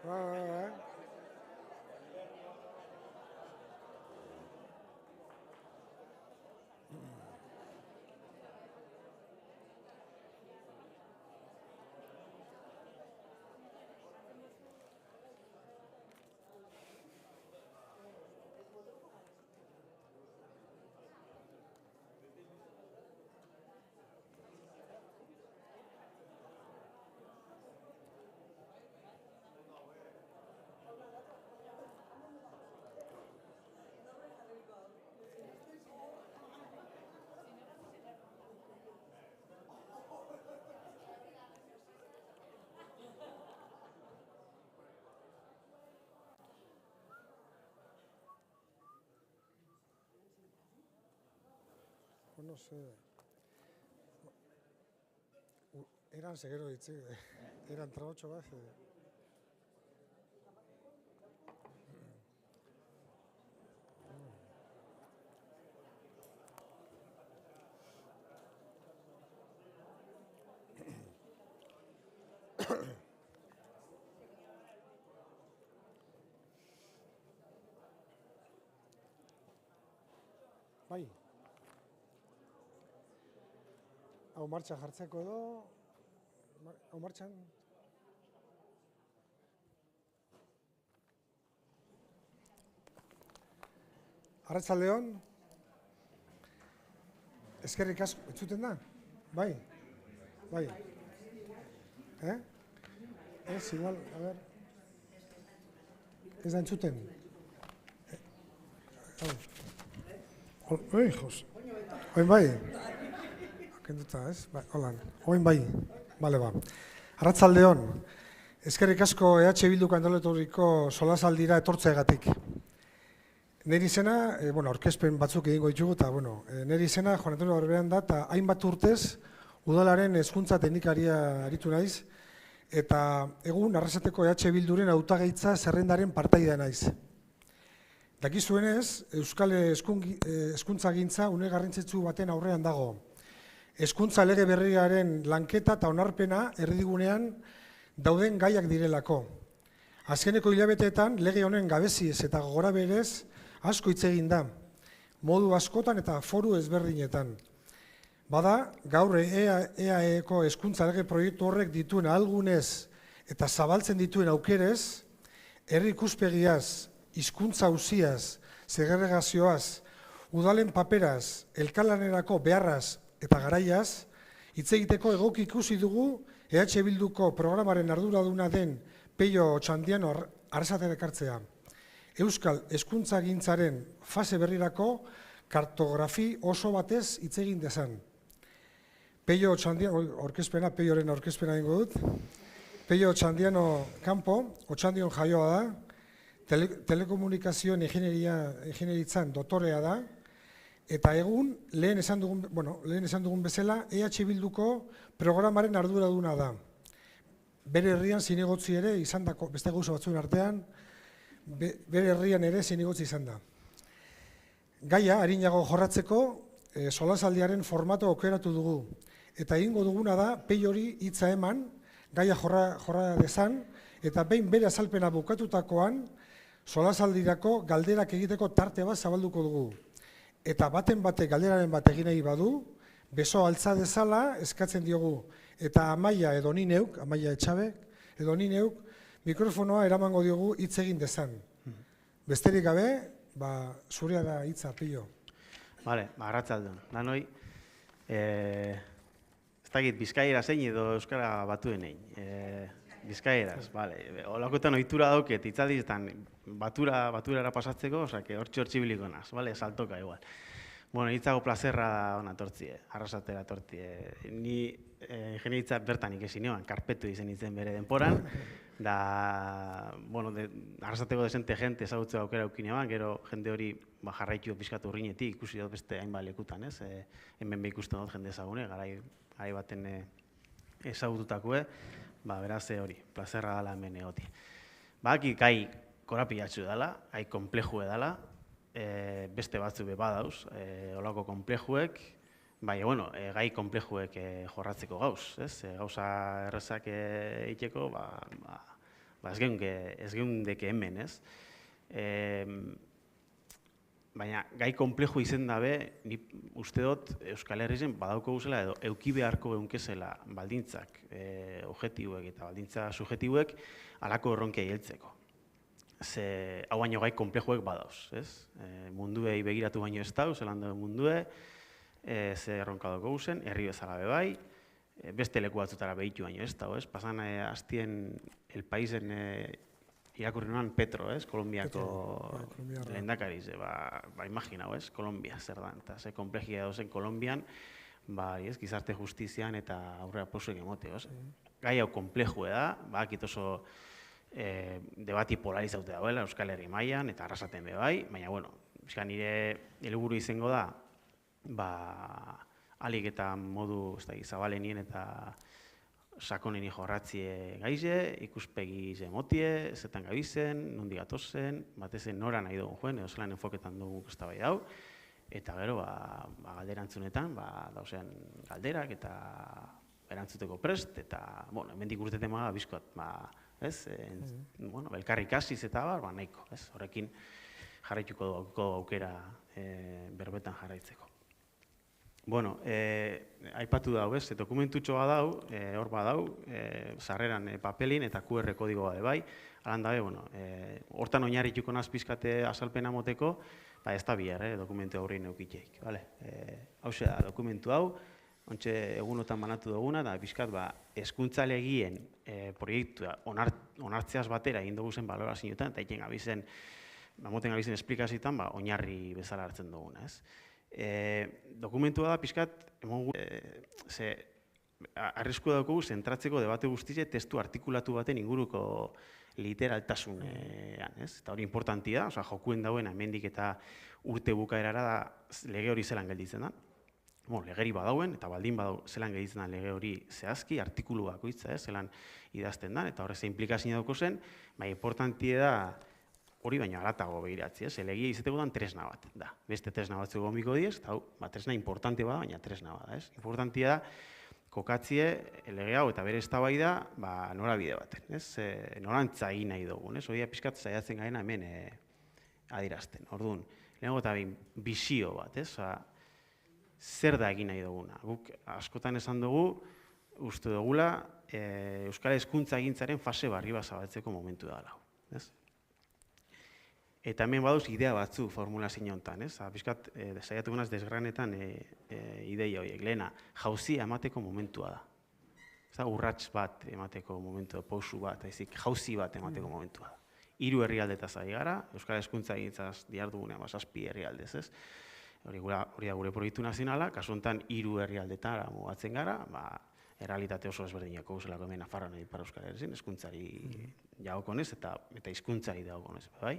Bai. No sé. Eran segero ditzi, eran trabotxo bat. Bai. Hau martxan jartzeko edo, hau martxan. Arratsaldeon. Eskerrik asko, entzuten da? Bai. Bai. Ez, igual, a ver. Ez da entzuten. Oi, jos. Oin bai. Kenduta, ez? Bai, holan. Oin bai. Bale, ba. Arratsaldeon. Eskerrik asko EH Bilduko antolaturiko solasaldira etortzeagatik. Neri izena, aurkezpen batzuk egingo ditugu, eta, neri izena, Juan Antonio Barberan da, eta hainbat urtez, udalaren hezkuntza teknikaria aritu naiz, eta egun, Arrasateko EH Bilduren hautagaitza zerrendaren partaidea naiz. Dakizuenez, Euskal hezkuntzagintza une garrantzitsu baten aurrean dago. Hezkuntza lege berriaren lanketa eta onarpena erdigunean dauden gaiak direlako. Azkeneko hilabeteetan lege honen gabeziez eta gogoraberez asko hitz egin da, modu askotan eta foru ezberdinetan. Bada, gaur EAEko hezkuntza lege proiektu horrek dituen ahalgunez eta zabaltzen dituen aukerez, herri ikuspegiaz, hizkuntza auziaz, segregazioaz, udalen paperaz, elkarlanerako beharraz eta garaiaz, hitz egiteko egoki ikusi dugu EH Bilduko programaren arduraduna den Peio Otxandiano Arrasatera ekartzea. Euskal hezkuntzagintzaren fase berrirako kartografi oso batez hitz egin dezan. Peio Otxandiano, Peioren aurkezpena egingo dut. Peio Otxandiano kanpo, Otxandion jaioa da, telekomunikazioen ingenieritzan dotorea da, eta egun, lehen esan dugun bezala, EH Bilduko programaren arduraduna da. Bere herrian zinegotzi ere izan da, beste gauza batzuen artean, bere herrian ere zinegotzi izan da. Gaia, arinago jorratzeko, solasaldiaren formato aukeratu dugu. Eta egingo duguna da, Peiori hitza eman, gaia jorra dezan, eta behin bere azalpena bukatutakoan, solasaldirako galderak egiteko tarte bat zabalduko dugu. Eta baten batek galderaren bat egin nahi badu, beso altza dezala eskatzen diogu. Eta Amaia edo ni neuk, Amaia Etxabek, edo ni neuk, mikrofonoa eramango diogu hitz egin dezan. Besterik gabe, zurea da hitza, Pio. Bale, arratsaldeon. Danoi, ez dakit, Bizkaiera zein edo Euskara batuen egin. Bizkaieraz, bale. Olakoetan ohitura dauket, hitzaldietan baturara pasatzeko, osake, hortxe biliko naz, bale, saltoka igual. Bueno, hitzago plazerra ona tortzie, Arrasatera tortzie. Ni ingeniaritza bertan ikesi neoan, karpetu izen itzen bere denporan, da, Arrasateko desente jente ezagutze aukera aukinean, gero jende hori jarraitu pixkatu urrinetik, ikusi dut beste hainbat lekutan, ez? Hemen ikusten dut jende ezagune, garai baten ezagututakoe, beraz hori, plazerra dela hemen egoti. Baki, gai korapilatxu dela, gai komplejue dela, beste batzu badauz, olako konplejuek, Baina, bueno, gai konplejuek jorratzeko gauz, ez? Gauza errezak egiteko, ez geundeke hemen, ez? Baina, gai konplejo izen dabe, ni uste dut Euskal Herrien badauko guzela edo euki beharko geunkezela baldintzak objektibuek eta baldintza subjektibuek halako erronkei heltzeko. Ze hau baino gai konplejoek badauz, ez? Munduei begiratu baino ez dau, zelan dago mundue, ze erronka dauko guzen, herri bezala bebai, beste leku batzutara behitu baino ez dago, ez? Pasan hastien El Paisen irakurri noan Petro, ez? Kolombiako lehendakariz, imaginau, ez? Kolombia zer da, eta ze konplejia dauzen Kolombian, gizarte justizian eta aurrera pausuek emote, ez? Gai hau konplejue da, bakit oso debati polarizaute dauela Euskal Herri mailan eta arrasaten bebai, baina, bueno, nire helburu izango da, alik eta modu zabalenien eta sakoneni jorratzie gaize, ikuspegi zemotie, zetan gabizen, nondi gatozen, batezen nora nahi dugun joen, edo zelan enfoketan dugu eztabai hau, eta gero, galderantzunetan, dauzean galderak eta erantzuteko prest, eta, bueno, hemendik urteten bizkot, ez, elkarri ikasiz eta nahiko, ez, horrekin jarraituko dugu aukera berbetan jarraitzeko. Bueno, aipatu dau, ez, dokumentutxoa dau, hor badau, sarreran papelin eta QR kodigo bade bai, alan dabe, bueno, hortan oinarrituko naz pizkate azalpena moteko, ez da bihar, dokumentu aurrein eukitzeik, bale? Hau da, dokumentu hau, ontxe egunotan banatu duguna, da pizkat, hezkuntza legien proiektua onartzeaz batera egin dugu zen balorazioetan, eta egin gabizen, moten gabizen esplikazioetan, oinarri bezala hartzen duguna, ez? Dokumentua da, pixkat, arrisku daukagu zentratzeko debate guztize testu artikulatu baten inguruko literaltasunean, ez? Eta hori importanti da, jokuen dauen hemendik eta urte bukaerara da lege hori zelan gelditzen da. Legeri badauen, eta baldin badau zelan gelditzen da lege hori zehazki, artikulu bakoitza, zelan idazten da, eta horrez implikazio dauko zen, importanti da, hori baino aratago begiratzi, ez? Elegia izateko dan tresna bat, da. Beste tresna batzuk gombiko diez, eta tresna importante bada, baina tresna bada, ez? Importantia da, kokatzie lege hau eta bere eztabaida norabide baten, ez? Norantza egin nahi dugun, ez? Hori pixkat saiatzen gaena hemen adierazten. Orduan, lehenengo eta bizio bat, ez? Zer da egin nahi duguna? Guk askotan esan dugu, uste dugula, Euskal Hezkuntza egintzaren fase barri bat zabaltzeko momentu da lau, ez? Eta hemen baduz idea batzu formulazio honetan, ez? Bizkat, saiatuko naz desgranetan ideia horiek. Lehena, jauzia emateko momentua da. Ez da, urrats bat emateko momentua, pausu bat, jauzi bat emateko momentua da. 3 herrialdetaz ari gara, Euskal Hezkuntza egintzaz dihardugunean, 7 herrialdez, ez? Hori da gure proiektu nazionala, kasu honetan 3 herrialdetara mugatzen gara, errealitate oso ezberdinako guzelako hemen Nafarroan Ipar Euskal Herrien, hezkuntzari jagokonez eta hizkuntzari dagokonez, bai?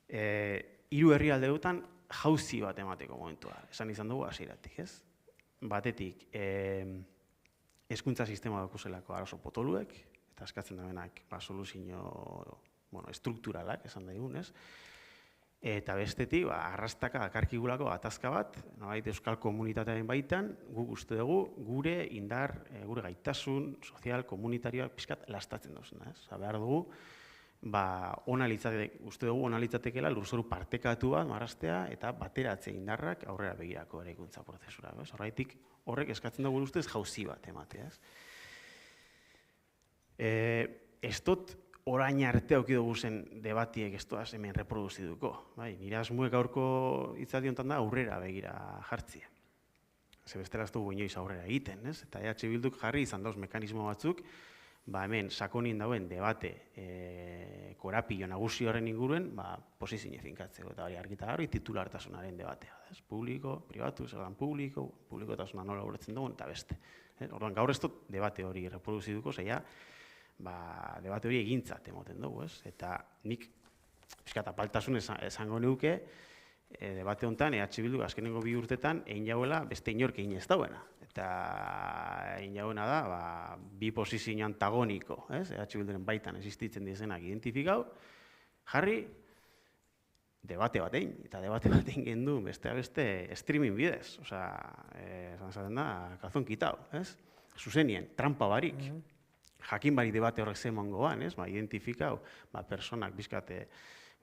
3 herrialdeetan jauzi bat emateko momentua, esan izan dugu hasieratik, ez? Batetik, hezkuntza sistema daukuzelako arazo potoluek, eta eskatzen damenak soluzio estrukturalak, esan daigun, ez? Eta bestetik, arrastaka dakarkigulako gatazka bat, nolabait euskal komunitatearen baitan, guk uste dugu gure indar, gure gaitasun, sozial, komunitarioak pixkat lastatzen duzuna, ez? Behar dugu, uste dugu ona litzatekeela lurzoru partekatu bat marraztea eta bateratze indarrak aurrera begirako eraikuntza prozesura. Horregatik horrek eskatzen dugu ustez jauzi bat ematea. Ez dut orain arte auki dugu zen debatiek ez doaz hemen reproduziduko. Nire asmuek gaurko hitzaldi honetan da aurrera begira jartzia. Ze bestela ez dugu inoiz aurrera egiten, ez? Eta EH Bilduk jarri izan dauz mekanismo batzuk, hemen sakonin dauen debate korapilo nagusi horren inguruen posizio finkatzeko, eta hori argita garbi titulartasunaren debatea. Publiko, pribatu, zerdan publikotasuna nola ulertzen dugun, eta beste. Orduan, gaur ez dut debate hori reproduziduko, zeia, debate hori egintzat emoten dugu, ez? Eta nik, pixkat apaltasun esango neuke, debate honetan, EH Bilduk azkenengo 2 urtetan, egin jauela beste inork egin ez dauena. Eta egin jauena da, 2 posizio antagoniko, EH Bilduren baitan existitzen dizenak identifikau, jarri debate bat egin, eta debate bat egin gendu besteak beste streaming bidez, osea, esan zaten da, kalzon kitau, ez? Zuzenien, trampa barik, jakin barik debate horrek zemongo ban, ez? Identifikau, personak bizkate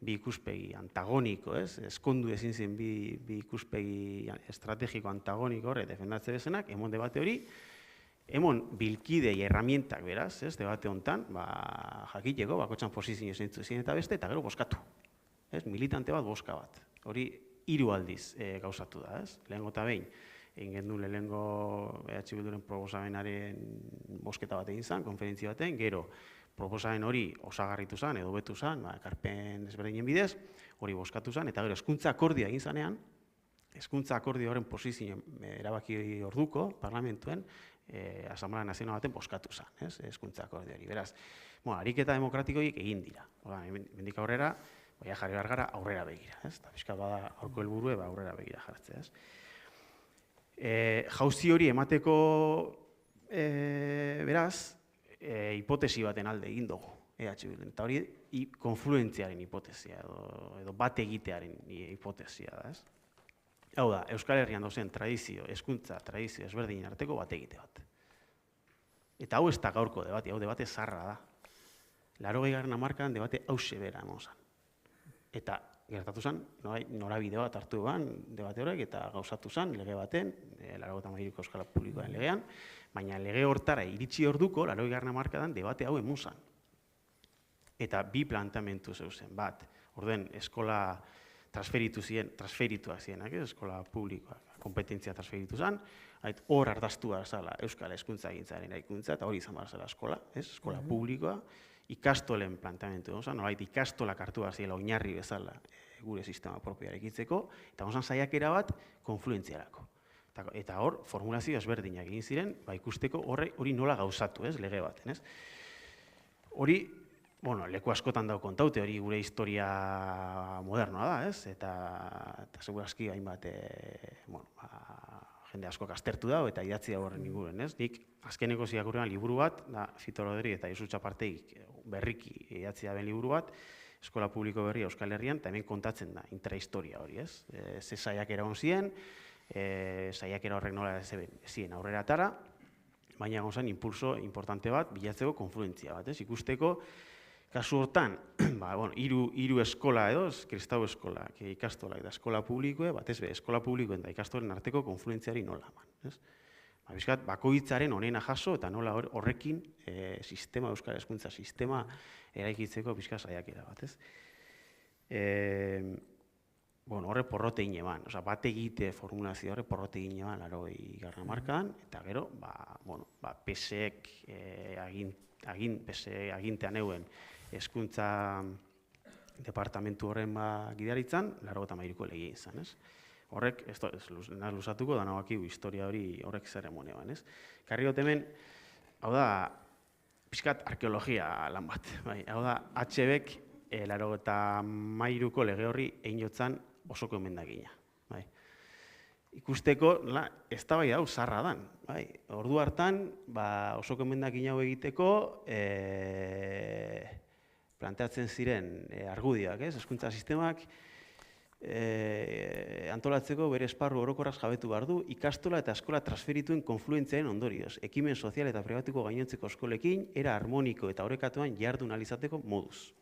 bi ikuspegi antagoniko, ez? Eskondu ezin zen bi ikuspegi estrategiko antagoniko horre defendatze bezenak, emon debate hori, emon bilkidei erramientak beraz, ez? Debate hontan, jakiteko, bakotxan posizio zeintzu ezin eta beste, eta gero boskatu. Militante bat, boska bat. Hori 3 aldiz gauzatu da, ez? Lehengo eta behin, egin gendu lehengo EH Bilduren proposamenaren bosketa bat egin zen, konferentzia baten, gero proposamen hori osagarritu zen, edo betu zen, ekarpen ezberdinen bidez, hori boskatu zen, eta gero hezkuntza akordioa egin zanean, hezkuntza akordio horren posizio erabaki orduko, parlamentuen, Asamblea Nazional baten boskatu zen, ez? Hezkuntza akordio hori. Beraz, ariketa demokratikoik egin dira. Mendik aurrera, jarri behar gara aurrera begira, ez? Eta pixka bada aurko helburue aurrera begira jartzea, ez? Jauzi hori emateko, beraz, hipotesi baten alde egin dugu, EH Bildu. Eta hori konfluentziaren hipotesia, edo bat egitearen hipotesia da, ez? Hau da, Euskal Herrian dozen tradizio, hezkuntza tradizio ezberdinen arteko bat egite bat. Eta hau ez da gaurko debate, hau debate zarra da. 80. hamarkadan debate hause bera emon zen. Eta gertatu zen, norabide bat hartu eban debate horrek, eta gauzatu zen lege baten, 83ko Euskal Publikoaren legean, baina lege hortara iritsi orduko, 80. hamarkadan debate hau emon zen. Eta bi planteamentu zeuzen, bat, orduen eskola transferituak zirenak, eskola publikoak, kompetentzia transferitu zen, hor ardaztu behar zela Euskal Hezkuntza Egintzaren eraikuntza, eta hori izan behar zela eskola publikoa, ikastolen planteamentu, nolait ikastolak hartu behar zela oinarri bezala gure sistema propioa ekitzeko, eta gonsan saiakera bat konfluentziarako. Eta hor, formulazio ezberdinak egin ziren, ikusteko hori nola gauzatu, lege baten. Hori, leku askotan dago kontaute, hori gure historia modernoa da, eta segurazki hainbat jende asko aztertu dago eta idatzi dago horren inguruen, ez? Nik azkeneko zirakurrean liburu bat, da Fito Roderi eta Josu Txapartegik berriki idatzi daben liburu bat, eskola publiko berria Euskal Herrian, eta hemen kontatzen da intrahistoria hori, ez? Ze saiakera hon ziren, saiakera horrek nola ziren aurrera atara, baina gonzan impulso importante bat, bilatzeko konfluentzia bat, ez? Ikusteko, kasu hortan, hiru eskola edo, kristau eskola, ikastolak da eskola publikoe, batez be, eskola publikoen da ikastolen arteko konfluentziari nola eman. Bizkat, bakoitzaren onena jaso eta nola horrekin Euskal Hezkuntza sistema eraikitzeko bizkat saiakera bat, ez? Horre porrote gine eman, bat egite formulazio horre porrote gine eman 80. hamarkadan, eta gero, PSek agintean euen Hezkuntza departamentu horren gidaritzan, 83ko lege izan, ez? Horrek, ez luzatuko, da nabakigu historia hori horrek zer emone ban, ez? Karri got hemen, hau da, pixkat arkeologia lan bat, hau da, HBek 83ko lege horri egin jotzan osoko emendakina. Ikusteko, ez da bai hau zarra dan. Ordu hartan, osoko emendakina hau egiteko, planteatzen ziren argudioak, ez? Hezkuntza sistemak antolatzeko bere esparru orokorraz jabetu behar du, ikastola eta eskola transferituen konfluentziaren ondorioz, ekimen sozial eta pribatuko gainontzeko eskolekin, era harmoniko eta orekatuan jardun alizateko moduz.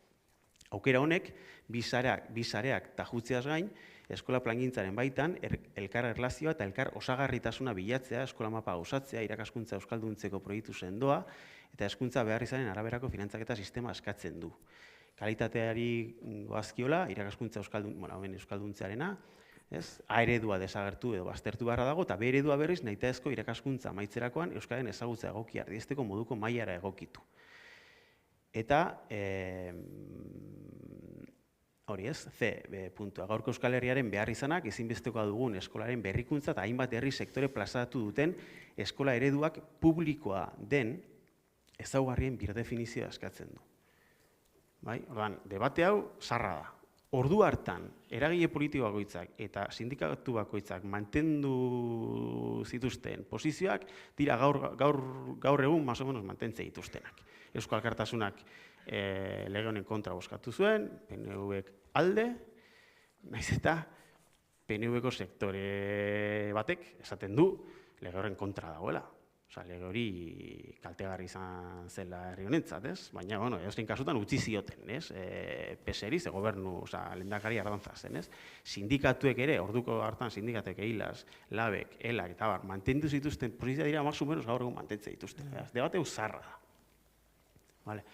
Aukera honek, bi sareak tajutzeaz gain, eskola plangintzaren baitan, elkar erlazioa eta elkar osagarritasuna bilatzea, eskola mapa gauzatzea, irakaskuntza euskalduntzeko proiektu sendoa, eta hezkuntza behar izanen araberako finantzaketa sistema eskatzen du. Kalitateari goazkiola, irakaskuntza euskalduntzearena, A eredua desagertu edo baztertu beharra dago, eta B eredua berriz nahitaezko irakaskuntza amaitzerakoan euskaren ezagutza egokia erdiesteko moduko mailara egokitu. Eta, hori ez, puntua. Gaurko Euskal Herriaren behar izanak ezinbestekoa dugun eskolaren berrikuntza eta hainbat herri sektore plazaratu duten eskola ereduak publikoa den ezaugarrien birdefinizioa eskatzen du. Ordan, debate hau zarra da. Ordu hartan, eragile politiko bakoitzak eta sindikatu bakoitzak mantendu zituzten posizioak dira gaur egun más o menos mantentze dituztenak. Eusko Alkartasunak lege honen kontra bozkatu zuen, PNVek alde, Naiz eta PNV-ko sektore batek esaten du lege horren kontra dagoela. Osa, lege hori kaltegarri izan zela herri honentzat, ez? Baina, bueno, edozein kasutan utzi zioten, ez? PSeri, ze gobernu, osa, lehendakari Ardantza zen, ez? Sindikatuek ere, orduko hartan sindikatuek EILAS, LABek, ELAK, eta bar, mantendu zituzten, posizia dira, más o menos gaur egun mantentze dituzten. Debate uzarra da. Vale.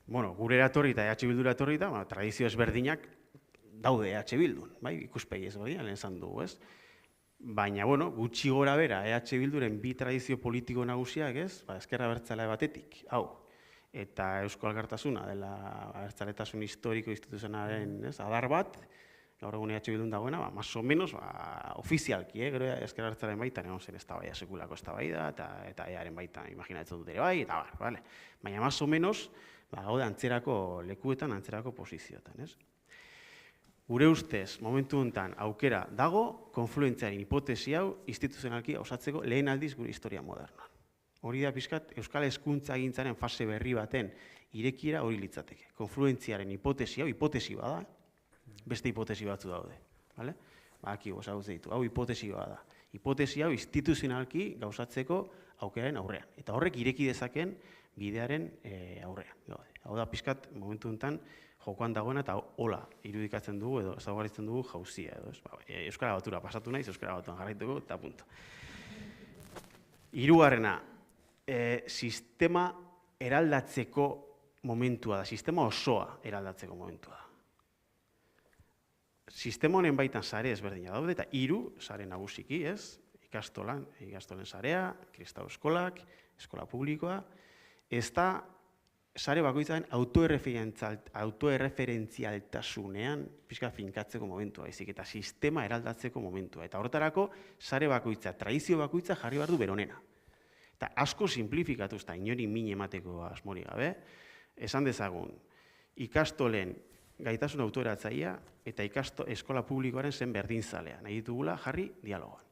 Bueno, gure eratorri eta EH Bildura etorri da, tradizio ezberdinak daude EH Bildun, bai? Ikuspegi ezberdinak lehen esan dugu, ez? Baina, bueno, gutxi gora bera, EH Bilduren bi tradizio politiko nagusiak, ez? Ezker Abertzale batetik, hau, eta Eusko Alkartasuna, dela abertzaletasun historiko instituzionalen, ez? Adar bat, gaur egun EH Bildun dagoena, más o menos, ofizialki, gero Ezker Abertzalearen baitan, egon zen eztabaida sekulako eztabaida, eta EAren baitan imaginatzen dut ere bai, eta bar, bale? Baina, más o menos, gaude antzerako lekuetan, antzerako posizioetan, ez? Gure ustez, momentu honetan aukera dago, konfluentziaren hipotesi hau instituzionalki osatzeko lehen aldiz gure historia modernoan. Hori da pixkat, Euskal Hezkuntzagintzaren fase berri baten irekiera hori litzateke. Konfluentziaren hipotesi hau, hipotesi bada, beste hipotesi batzu daude. Baki gozaguz ditu, hau hipotesi bada. Hipotesi hau instituzionalki gauzatzeko aukeraren aurrean. Eta horrek ireki dezaken bidearen aurrean. Hau da pixkat, momentu honetan, jokoan dagoena eta hola irudikatzen dugu edo ezaugarritzen dugu jauzia edo. Euskara Batura pasatu naiz, Euskara Batuan jarraituko eta punto. Hirugarrena, sistema eraldatzeko momentua da, sistema osoa eraldatzeko momentua da. Sistema honen baitan sare ezberdina daude eta 3 sare nagusiki, ez? Ikastolen sarea, kristau eskolak, eskola publikoa, ez da sare bakoitzaren autoerreferentzialtasunean pixka finkatzeko momentua, baizik eta sistema eraldatzeko momentua. Eta horretarako, sare bakoitza, tradizio bakoitza jarri behar du beronena. Eta asko simplifikatu, eta inori min emateko asmori gabe, esan dezagun, ikastolen gaitasun autoeratzaia eta eskola publikoaren zen berdinzalea. Nahi ditugula jarri dialogoan.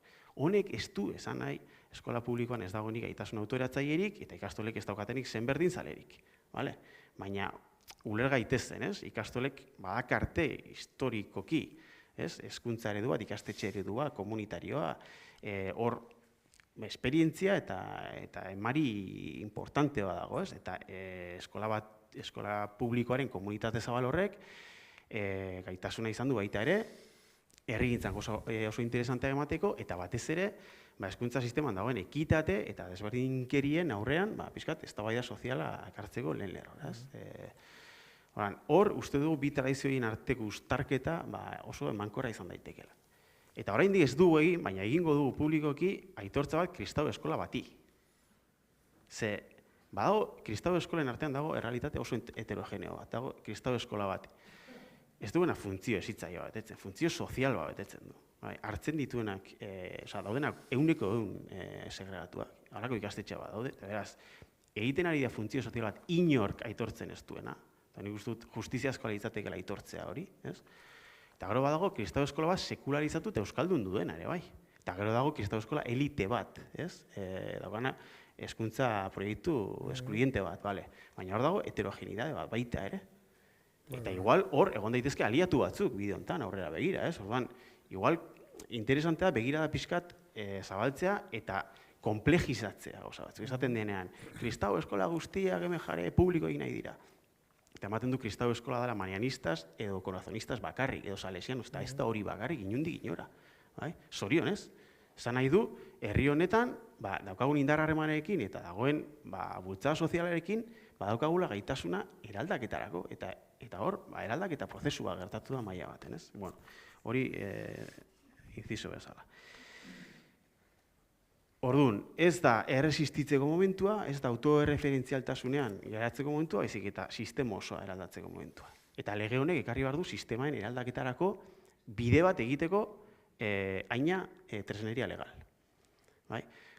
Honek ez du esan nahi, eskola publikoan ez dagoenik gaitasun autoeratzaierik eta ikastolek ez daukatenik zen berdinzalerik. Baina, uler gaitezen, ikastolek badakarte historikoki, hezkuntza eredu bat, ikastetxe eredu bat, komunitarioa, hor esperientzia eta emari importante bat dago, eta eskola publikoaren komunitate zabal horrek gaitasuna izan du baita ere, herrigintzan oso interesantea emateko, eta batez ere, hezkuntza sisteman dagoen ekitate eta desberdinkerien aurrean, pixkat, eztabaida soziala ekartzeko lehen lerro. Hor, uste dugu bi tradizioen arteko uztarketa oso emankorra izan daitekeela. Eta oraindik ez dugu egin, baina egingo dugu publikoki aitortza bat kristau eskola bati. Ze, badago, kristau eskolen artean dago errealitate oso heterogeneo bat, dago kristau eskola bat. Ez duena funtzio ezitzaio bat betetzen, funtzio sozial bat betetzen du. Hartzen dituenak, daudenak 100% segregatuak, halako ikastetxe bat daude, eta beraz, egiten ari da funtzio sozial bat inork aitortzen ez duena, eta nik uste dut justizia eskola litzatekeela aitortzea hori, ez? Eta gero badago, kristau eskola bat sekularizatu eta euskaldun duena ere, bai. Eta gero dago, kristau eskola elite bat, ez? Dagoena, hezkuntza proiektu eskluiente bat, bale. Baina hor dago, heterogenidade bat baita ere. Eta igual hor, egon daitezke aliatu batzuk bide honetan aurrera begira, ez? Orduan, igual, interesantea begirada pixkat zabaltzea eta komplejizatzea gauza batzuk. Esaten denean, kristau eskola guztiak hemen jare publiko egin nahi dira. Eta ematen du kristau eskola dela marianistas edo corazonistas bakarrik, edo salesianos, eta ez da hori bakarrik inundik inora. Zorionez, esan nahi du, herri honetan, daukagun indar harremanekin eta dagoen bultzada sozialarekin, badaukagula gaitasuna eraldaketarako, eta hor, eraldaketa prozesua gertatu da maila baten, ez? Bueno, hori inciso bezala. Orduan, ez da erresistitzeko momentua, ez da autoerreferentzialtasunean geratzeko momentua, baizik eta sistema osoa eraldatzeko momentua. Eta lege honek ekarri behar du sistemaen eraldaketarako bide bat egiteko haina tresneria legal.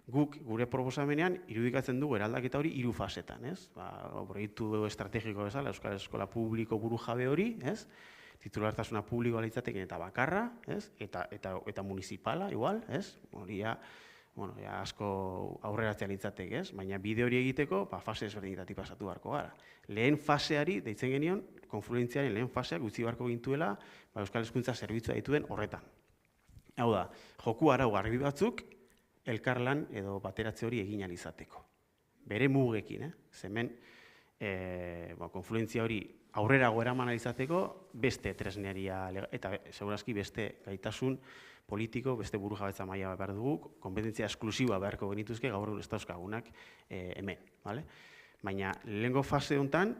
Guk, gure proposamenean, irudikatzen dugu eraldaketa hori 3 fasetan, ez? Proiektu estrategiko bezala, Euskal Eskola Publiko buru jabe hori, ez? Titulartasuna publikoa litzatekin eta bakarra, ez? Eta municipala, igual, ez? Hori bueno, ja asko aurreratzea litzateke, ez? Baina bide hori egiteko, fase ezberdinetatik pasatu beharko gara. Lehen faseari, deitzen genion, konfluentziaren lehen faseak utzi beharko gintuela, Euskal Hezkuntza Zerbitzua dituen horretan. Hau da, joku arau garbi batzuk, elkarlan edo bateratze hori egin ahal izateko. Bere mugekin, hemen konfluentzia hori aurrerago eraman ahal izateko, beste tresneria eta segurazki beste gaitasun politiko, beste burujabetza maila behar dugu, konpetentzia esklusiboa beharko genituzke gaur ez dauzkagunak hemen. Baina lehengo fase honetan,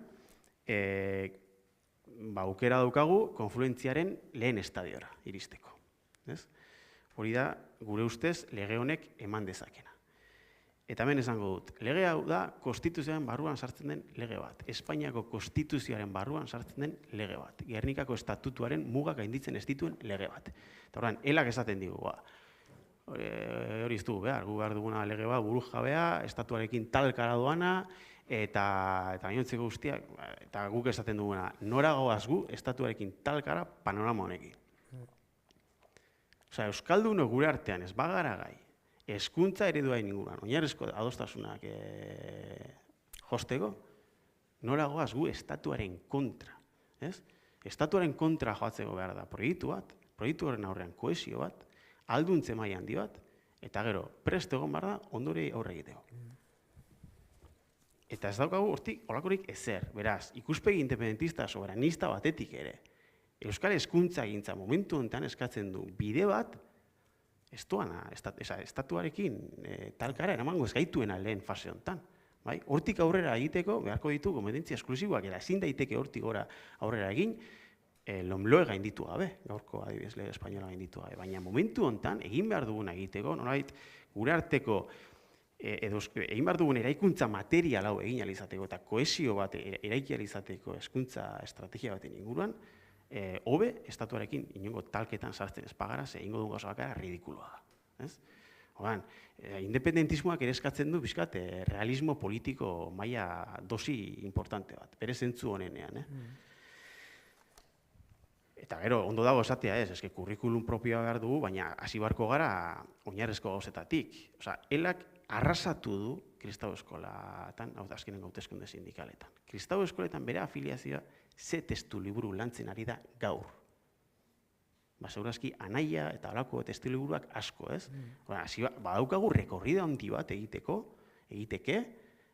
aukera daukagu konfluentziaren lehen estadiora iristeko. Hori da, gure ustez, lege honek eman dezakena. Eta hemen esango dut, lege hau da konstituzioaren barruan sartzen den lege bat. Espainiako konstituzioaren barruan sartzen den lege bat. Gernikako estatutuaren mugak gainditzen ez dituen lege bat. Eta horren, elak esaten digu, hori ez dugu behar, gu behar duguna lege bat burujabea, estatuarekin talkara doana, eta gainontzeko guztiak, eta guk esaten duguna, nora goaz gu estatuarekin talkara panorama honekin. Osea, euskaldunok gure artean ez bagara gai, hezkuntza ereduaren inguruan, oinarrizko adostasunak josteko, nora goaz gu estatuaren kontra. Estatuaren kontra joatzeko behar da proiektu bat, proiektu horren aurrean kohesio bat, alduntze maila handi bat, eta gero prest egon behar da ondorei aurre egiteko. Eta ez daukagu hortik holakorik ezer, beraz, ikuspegi independentista soberanista batetik ere, Euskal Hezkuntza gintza momentu honetan eskatzen du bide bat, ez doana, estatuarekin talkara eramango ez gaituena lehen fase honetan. Hortik aurrera egiteko beharko ditu kompetentzia esklusiboak, eta ezin daiteke hortik aurrera egin, LOMLOE gainditu gabe, gaurko adibidez lege espainola gainditu gabe. Baina momentu honetan egin behar duguna egiteko, nolabait gure arteko egin behar dugun eraikuntza material hau egin ahal izateko eta kohesio bat eraiki ahal izateko hezkuntza estrategia baten inguruan, hobe estatuarekin inongo talketan sartzen ez pagara, ze egingo dugu gauza bakara ridikuloa da. Horan, independentismoak ere eskatzen du bizkat realismo politiko maila dosi importante bat, bere zentzu honenean. Eta gero, ondo dago esatea ez, eske kurrikulum propioa behar dugu, baina hasi beharko gara oinarrezko gauzetatik. Osea, elak arrasatu du kristau eskolatan, hau da azkenen hauteskunde sindikaletan. Kristau eskoletan bere afiliazioa ze testu liburu lantzen ari da gaur. Segurazki, anaia eta holako testu liburuak asko, ez? Badaukagu rekorrida handi bat egiteke,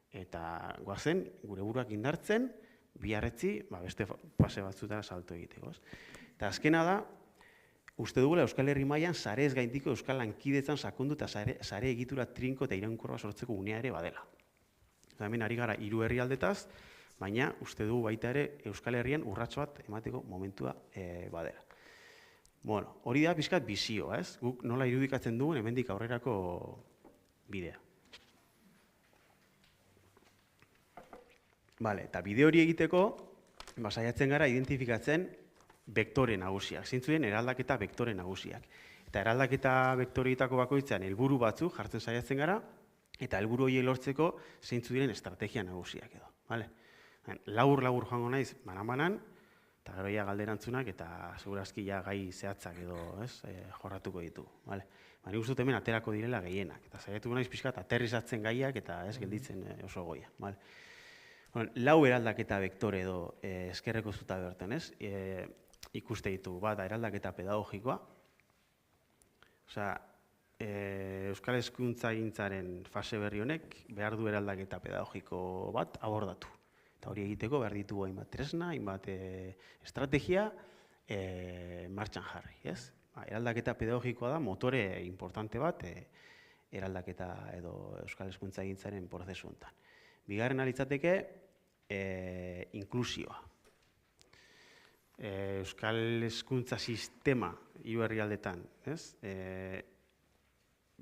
eta goazen gure buruak indartzen, biharretzi beste fase batzutara salto egiteko. Eta azkena da, uste dugula Euskal Herri mailan sarez gaindiko Euskal Lankidetzan sakondu eta sare egitura trinko eta iraunkorra sortzeko unea ere badela. Hemen ari gara 3 herrialdetaz, baina uste dugu baita ere Euskal Herrian urrats bat emateko momentua badela. Bueno, hori da pixkat bizio, ez? Guk nola irudikatzen dugun hemendik aurrerako bidea. Eta bide hori egiteko, saiatzen gara identifikatzen bektore nagusiak, zeintzuen eraldaketa bektore nagusiak. Eta eraldaketa bektoreetako bakoitzean helburu batzuk jartzen saiatzen gara, eta helburu horiek lortzeko zeintzu diren estrategia nagusiak edo. Labur joango naiz banan, eta gero galderantzunak eta segurazki gai zehatzak edo jorratuko ditu. Nik uste dut hemen aterako direla gehienak, eta saiatuko naiz pixkat aterrizatzen gaiak eta ez gelditzen oso goia. 4 eraldaketa bektore edo eskerreko zuta bertan, ikuste ditu, bat eraldaketa pedagogikoa, Euskal Hezkuntzagintzaren fase berri honek behar du eraldaketa pedagogiko bat abordatu. Eta hori egiteko behar ditugu hainbat tresna, hainbat estrategia martxan jarri. Eraldaketa pedagogikoa da motore importante bat eraldaketa edo Euskal Hezkuntzagintzaren prozesu honetan. Bigarren litzateke inklusioa. Euskal Hezkuntza sistema 3 herrialdetan,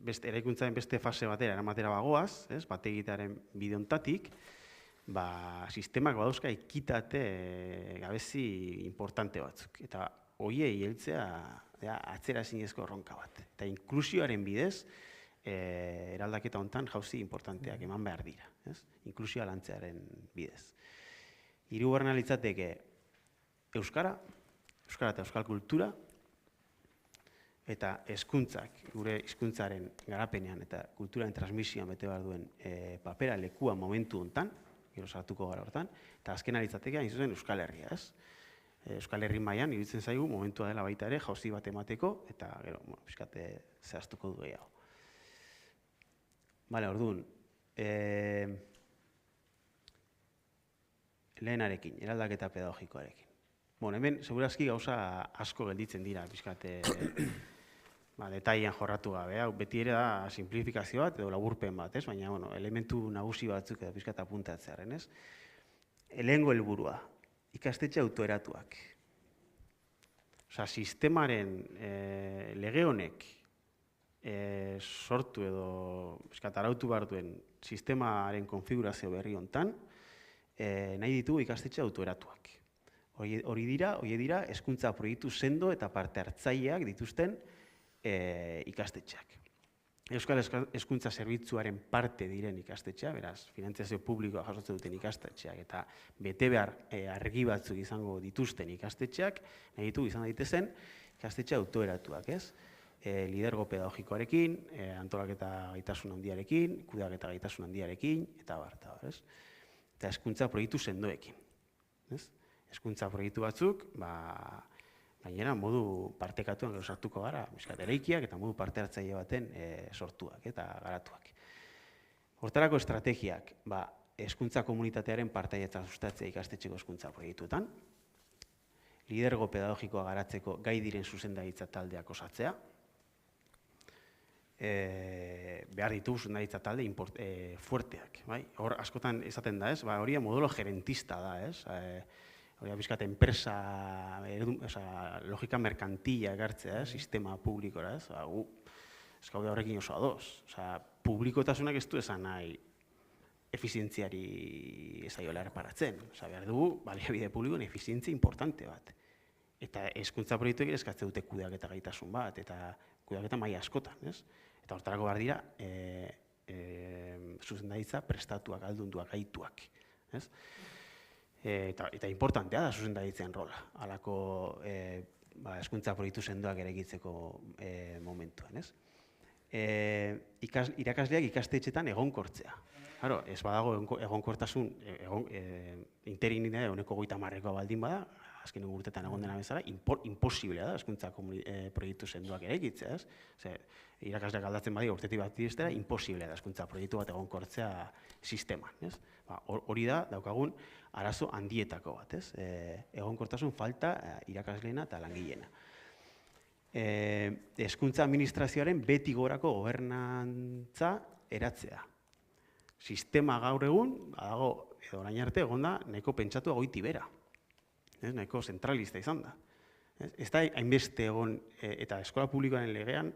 eraikuntzaren beste fase batera eramatera bagoaz, bate egitearen bide honetatik, sistemak badauzka ekitate gabezi importante batzuk. Eta horiei heltzea atzera ezinezko erronka bat. Eta inklusioaren bidez, eraldaketa honetan jauzi importanteak eman behar dira. Inklusioa lantzearen bidez. 3. litzateke euskara eta euskal kultura, eta hezkuntzak, gure hizkuntzaren garapenean eta kulturaren transmisioan bete behar duen papera lekua momentu hontan, gero sartuko gara hortan, eta azken litzateke hain zuzen Euskal Herria, ez? Euskal Herri mailan iruditzen zaigu momentua dela baita ere jauzi bat emateko, eta gero, pixkat zehaztuko du gehiago. Bale, orduan, lehenarekin, eraldaketa pedagogikoarekin. Bueno, hemen, segurazki gauza asko gelditzen dira, pixkat, detailean jorratu gabe, beti ere da simplifikazio bat edo laburpen bat, ez? Baina, bueno, elementu nagusi batzuk edo pixkat apuntatzearen, ez? Lehengo helburua, ikastetxe autoeratuak. Osa, sistemaren lege honek sortu edo pixkat arautu behar duen sistemaren konfigurazio berri hontan, nahi ditugu ikastetxe autoeratuak. Hori dira hezkuntza proiektu sendo eta parte hartzaileak dituzten ikastetxeak. Euskal Hezkuntza Zerbitzuaren parte diren ikastetxeak, beraz, finantziazio publikoa jasotzen duten ikastetxeak eta bete behar argi batzuk izango dituzten ikastetxeak, nahi ditugu izan daitezen ikastetxe autoeratuak, ez? Lidergo pedagogikoarekin, antolaketa gaitasun handiarekin, kudeaketa gaitasun handiarekin, eta bar, ez? Eta hezkuntza proiektu sendoekin. Hezkuntza proiektu batzuk, gainera modu partekatuan gero sartuko gara, eraikiak eta modu parte hartzaile baten sortuak eta garatuak. Hortarako estrategiak, hezkuntza komunitatearen partaidetza sustatzea ikastetxeko hezkuntza proiektuetan, lidergo pedagogikoa garatzeko gai diren zuzendaritza taldeak osatzea, behar ditugu zuzendaritza talde fuerteak. Hor askotan esaten da, hori modulo gerentista da, hori bizkat enpresa, logika merkantila egartzea, sistema publikora, ez gaude horrekin oso adoz. Publikotasunak ez du esan nahi efizientziari ezaiola erreparatzen. Behar dugu, baliabide publikoen efizientzia importante bat. Eta hezkuntza proiektuek eskatzen dute kudeaketa gaitasun bat, eta kudeaketa maila askotan, ez? Eta hortarako behar dira, zuzendaritza prestatuak, aldunduak, gaituak, ez? Eta importantea da zuzendaritzen rola, halako hezkuntza proiektu sendoak eraikitzeko momentuan, ez? Irakasleak ikastetxetan egonkortzea. Ez badago egonkortasun, interinitatea ehuneko 30%koa baldin bada, azken urtetan egon dena bezala, imposiblea da hezkuntza proiektu sendoak eraikitzea, ez? Irakasleak aldatzen badia urtetik bat direstera, imposiblea da hezkuntza proiektu bat egonkortzea sisteman, ez? Hori da, daukagun, arazo handietako bat, ez? Egonkortasun falta irakasleena eta langileena. Hezkuntza administrazioaren beti gorako gobernantza eratzea. Sistema gaur egun, edo orain arte, egon da, nahiko pentsatu goiti bera. Nahiko zentralista izan da. Ez da hainbeste egon, eta eskola publikoaren legean,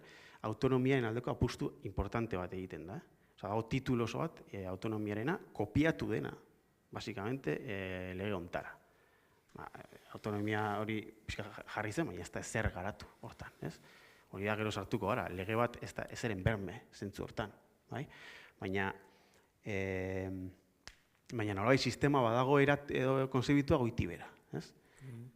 autonomiaren aldeko apustu importante bat egiten da. Dago titulu oso bat, autonomiarena, kopiatu dena, basikamente, lege hontara. Autonomia hori jarri zen, baina ez da ezer garatu hortan. Hori da gero sartuko gara, lege bat ez da ezeren berme zentzu hortan. Baina nolabait sistema badago edo konzebitua goiti bera.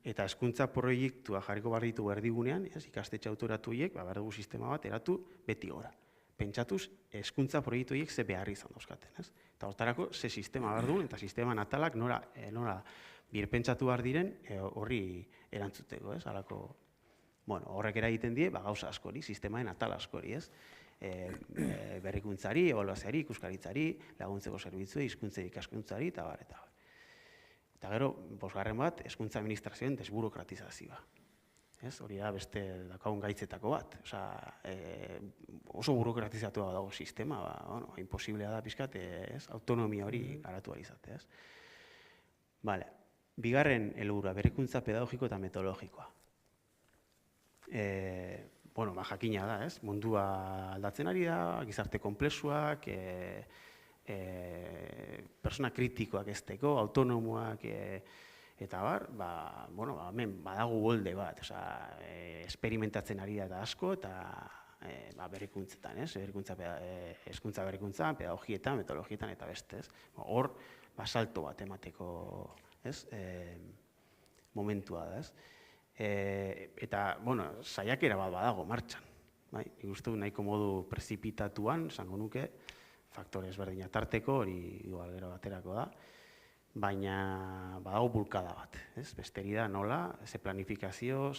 Eta hezkuntza proiektua jarriko behar ditu erdigunean, ikastetxe autoratu horiek, behar dugu sistema bat eratu beti gora. Pentsatuz, hezkuntza proiektu horiek ze beharri izan dauzkaten. Eta hortarako, ze sistema behar dugun, eta sistema natalak nora birpentsatu behar diren horri erantzuteko. Horrek eragiten die, gauza askori, sistemaen natal askori. Berrikuntzari, ebaluazioari, ikuskaritzari, laguntzeko zerbitzuei, hizkuntzei ikaskuntzari, eta bar, eta bar. Eta gero, bosgarren bat, hezkuntza administrazioen desburokratizazioa. Hori da beste daukagun gaitzetako bat. Oso burokratizatua dago sistema, imposiblea da pixkat, autonomia hori garatu izatea. Bigarren helburua, berrikuntza pedagogiko eta metodologikoa. Jakina da, mundua aldatzen ari da, gizarte konplexuak, persona kritikoak ezteko, autonomoak, eta bar, hemen badago golde bat, esperimentatzen ari da eta asko, eta berrikuntzetan, hezkuntza berrikuntzan, pedagogietan, metodologietan, eta beste, hor, salto bat emateko momentua da, Eta, bueno, saiakera bat badago martxan. Bai, nik uste nahiko modu prezipitatuan, esango nuke, faktore ezberdina tarteko, hori igual gero baterako da, baina badago bulkada bat, ez? Besteri da nola, ze planifikazio,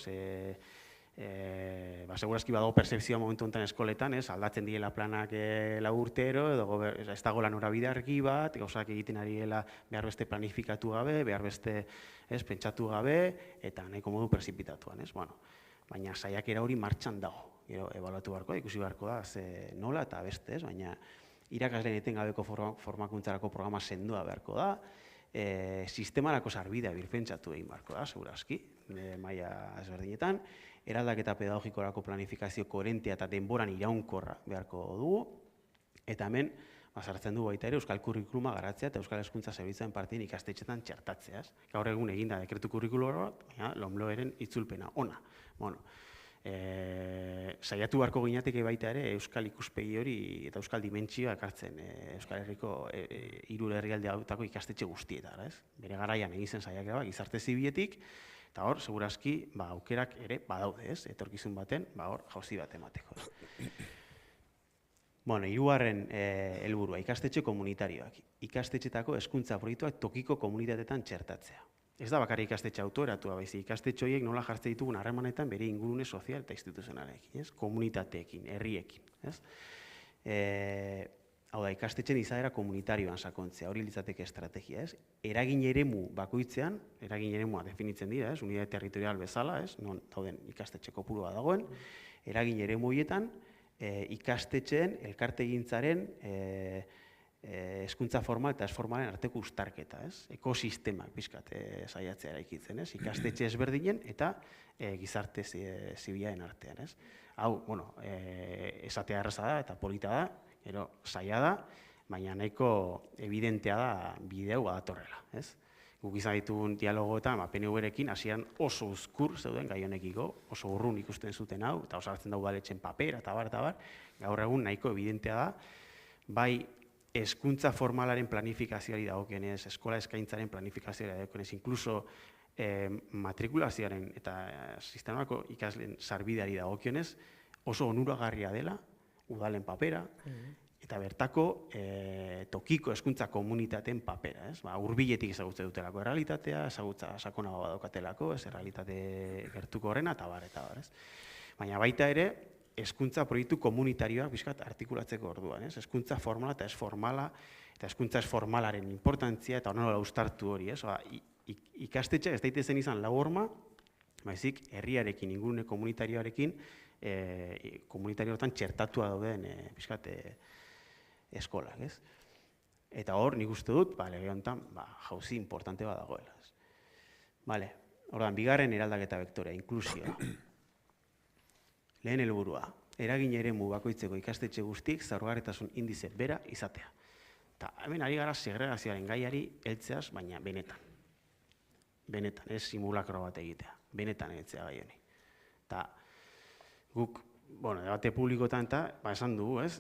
segurazki badago percepzioa momentu honetan eskoletan, ez? Aldatzen diela planak lau urtero, edo ez dago norabide argi bat, gauzak egiten ari dela behar beste planifikatu gabe, behar beste pentsatu gabe, eta nahiko modu prezipitatuan, ez? Bueno, baina saiakera hori martxan dago. Gero, ebaluatu beharko da, ikusi beharko da, nola eta beste, ez? Baina irakasleen etengabeko formakuntzarako programa sendoa beharko da, sistemarako sarbidea birpentsatu egin beharko da, segurazki, maila ezberdinetan, eraldaketa pedagogikorako planifikazio koherentea eta denboran iraunkorra beharko dugu, eta hemen, sartzen du baita ere, euskal kurrikuluma garatzea eta euskal hezkuntza zerbitzuen partien ikastetxetan txertatzea. Gaur egun eginda dekretu kurrikulo bat, baina LOMLOE-ren itzulpena ona. Bueno, saiatu beharko ginateke baita ere euskal ikuspegi hori eta euskal dimentsioa ekartzen Euskal Herriko hiru herrialde hautako ikastetxe guztietara, ez? Bere garaian egin zen saiakera bat gizarte zibiletik, eta hor, segurazki, aukerak ere badaude, ez? Etorkizun baten, hor, jauzi bat emateko. Bueno, hirugarren helburua, ikastetxe komunitarioak. Ikastetxetako hezkuntza proiektuak tokiko komunitateetan txertatzea. Ez da bakarrik ikastetxe autoeratua, baizik ikastetxe horiek nola jartzen ditugun harremanetan bere ingurune sozial eta instituzionalekin, ez? Komunitateekin, herriekin, ez? Hau da, ikastetxen izaera komunitarioan sakontzea, hori litzateke estrategia, ez? Eragin eremu bakoitzean, eragin eremua definitzen dira, ez? Unitate territorial bezala, ez? Non dauden ikastetxe kopurua dagoen, eragin eremu horietan, ikastetxeen elkartegintzaren hezkuntza formal eta ez formalen arteko uztarketa, ez? Ekosistemak pixkat saiatzea eraikitzen, ez? Ikastetxe ezberdinen eta gizarte zibilaren artean, ez? Hau, bueno, esatea erraza da eta polita da, gero saia da, baina nahiko evidentea da bideu badatorrela, ez? Guk izan ditugun dialogoetan, PNV-rekin hasieran oso uzkur zeuden gai honekiko, oso urrun ikusten zuten hau, eta oso hartzen da udaletxen papera eta bar, gaur egun nahiko evidentea da, bai hezkuntza formalaren planifikazioari dagokionez, eskola eskaintzaren planifikazioari dagokionez, inkluso matrikulazioaren eta sistemako ikasleen sarbideari dagokionez, oso onuragarria dela, udalen papera, eta bertako tokiko hezkuntza komunitateen papera, ez? Hurbiletik ezagutze dutelako errealitatea, ezagutza sakonago badaukatelako, ez errealitate gertuko horrena, eta bar, ez? Baina baita ere, hezkuntza proiektu komunitarioak bizkat artikulatzeko orduan, ez? Hezkuntza formala eta ez formala, eta hezkuntza ez formalaren importantzia, eta honola uztartu hori, ez? Ikastetxeak ez daitezen izan lau horma, baizik herriarekin, ingurune komunitarioarekin, komunitarioetan txertatua dauden bizkat eskolak, ez? Eta hor, nik uste dut, lege honetan, jauzi importante bat dagoela, ez? Bale, ordan, bigarren eraldaketa vektorea, inklusioa. Lehen helburua, eragin eremu bakoitzeko ikastetxe guztiek zaurgarritasun indize bera izatea. Eta hemen ari gara segregazioaren gaiari heltzeaz, baina benetan. Benetan, ez simulakro bat egitea. Benetan heltzea gai honi. Eta guk, debate publikotan eta, esan dugu, ez?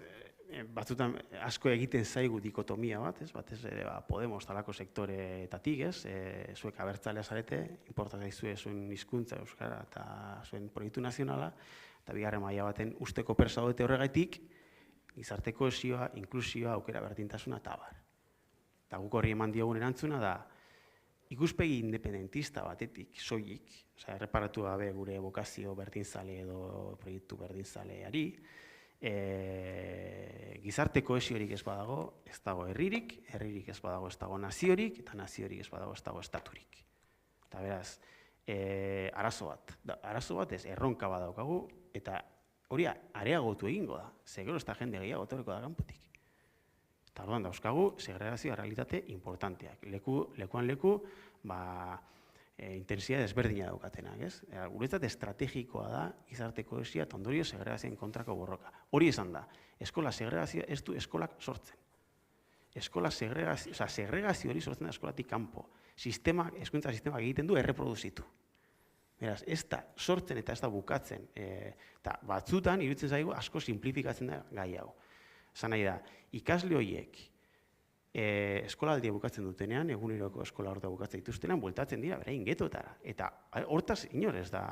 Batzutan asko egiten zaigu dikotomia bat, ez? Batez ere Podemos talako sektoreetatik, ez? Zuek abertzalea zarete, importatzen zaizue zuen hizkuntza euskara eta zuen proiektu nazionala, eta bigarren maila baten usteko persa dute horregaitik, gizarte kohesioa, inklusioa, aukera berdintasuna eta abar. Eta guk horri eman diogun erantzuna da, ikuspegi independentista batetik, soilik, erreparatu gabe gure bokazio berdinzale edo proiektu berdinzaleari, gizarte kohesiorik ez badago, ez dago herririk, herririk ez badago, ez dago naziorik, eta naziorik ez badago, ez dago estaturik. Eta beraz, arazo bat ez, erronka badaukagu, eta hori areagotu egingo da, segero ez da jende gehiago etorriko da kanpotik. Eta orduan dauzkagu, segregazioa realitate importanteak. Lekuan leku, intensitate ezberdina daukatenak, ez? Guretzat estrategikoa da, gizarte kohesioa eta ondorio segregazioen kontrako borroka. Hori esan da, eskola segregazioa ez du eskolak sortzen. Segregazio hori sortzen da eskolatik kanpo. Hezkuntza sistemak egiten du erreproduzitu. Beraz, ez da sortzen eta ez da bukatzen. Eta batzutan, iruditzen zaigu, asko simplifikatzen da gai hau. Esan nahi da, ikasle horiek eskolaldia bukatzen dutenean, eguneroko eskola ordua bukatzen dituztenean, bueltatzen dira beraien getotara. Eta hortaz inor ez da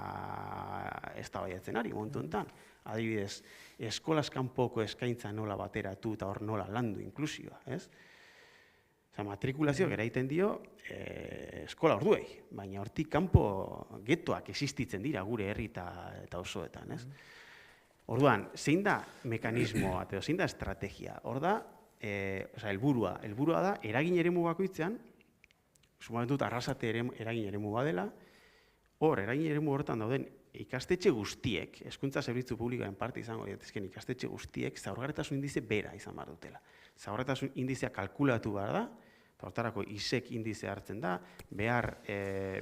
eztabaidatzen ari momentu honetan. Adibidez, eskolaz kanpoko eskaintza nola bateratu eta hor nola landu inklusioa, ez? Osa, matrikulazioak eraiten dio eskola orduei, baina hortik kanpo getoak existitzen dira gure herri eta osoetan, ez? Orduan, zein da mekanismoa, edo zein da estrategia? Hor da, helburua da, eragin eremu bakoitzean, sumatzen dut Arrasate eragin eremu badela, hor, eragin eremu horretan dauden ikastetxe guztiek, hezkuntza zerbitzu publikoaren parte izango daitezkeen ikastetxe guztiek, zaurgarritasun indize bera izan behar dutela. Zaurgarritasun indizea kalkulatu behar da, hortarako ISEK indize hartzen da, behar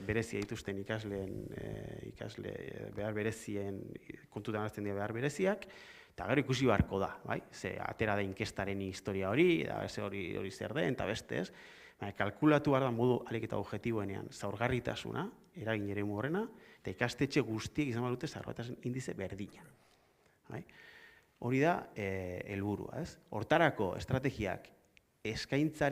berezia dituzten behar berezien, kontutan hartzen dira behar bereziak, eta gero ikusi beharko da, bai? Ze atera da inkestaren historia hori, da hori zer den, eta beste ez. Kalkulatu behar da modu ahalik eta objektiboenean zaurgarritasuna, eragin eremu horrena, eta ikastetxe guztiek izan behar dute zaurgarritasun indize berdina. Hori da helburua, ez? Hortarako estrategiak eskaintza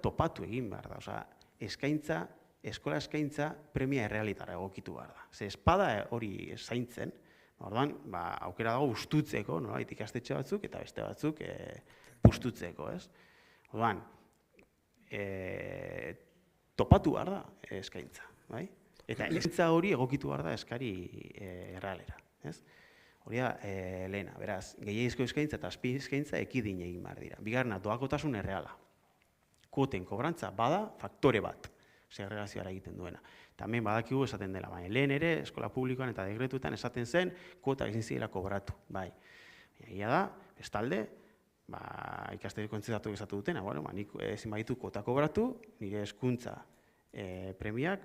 topatu egin behar da. Eskola eskaintza premia errealitara egokitu behar da. Ze espada hori zaintzen, orduan, aukera dago ustutzeko, nolabait ikastetxe batzuk eta beste batzuk pustutzeko, ez? Orduan, topatu behar da eskaintza, bai? Eta eskaintza hori egokitu behar da eskari errealera, ez? Hori da, lehena, beraz, gehiagizko eskaintza eta azpi eskaintza ekidin egin behar dira. Bigarrena, doakotasun erreala. Kuoten kobrantza bada faktore bat, segregazioara egiten duena. Hemen badakigu esaten dela, baina lehen ere, eskola publikoan eta dekretuetan esaten zen, kuota ezin zirela kobratu, bai. Egia da, bestalde, ikastetxeko entzetatu esatu dutena, nik ezin baditu kuota kobratu, nire hezkuntza premiak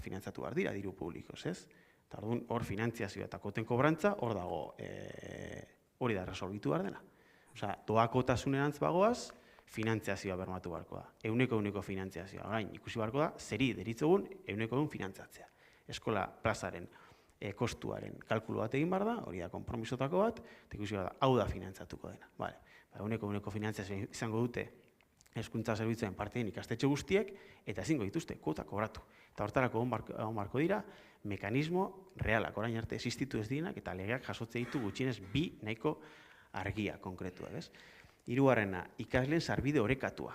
finantzatu behar dira diru publikoz, ez? Eta orduan, hor finantziazioa eta kuoten kobrantza, hor dago, hori da resolbitu behar dena. Osa, doakotasunerantz bagoaz, finantziazioa bermatu beharko da. Euneko finantziazioa. Orain, ikusi beharko da, zeri deritzogun egun finantzatzea. Eskola plazaren kostuaren kalkulu bat egin behar da, hori da konpromisotako bat, eta ikusi behar da, hau da finantzatuko dena. Euneko finantziazioa izango dute hezkuntza zerbitzuen parteien ikastetxe guztiek, eta ezingo dituzte, kuota kobratu. Eta hortarako egon beharko dira, mekanismo realak, orain arte existitu ez direnak, eta legeak jasotze ditu gutxienez bi nahiko argia konkretuak, ez? Hirugarrena, ikasleen sarbide orekatua.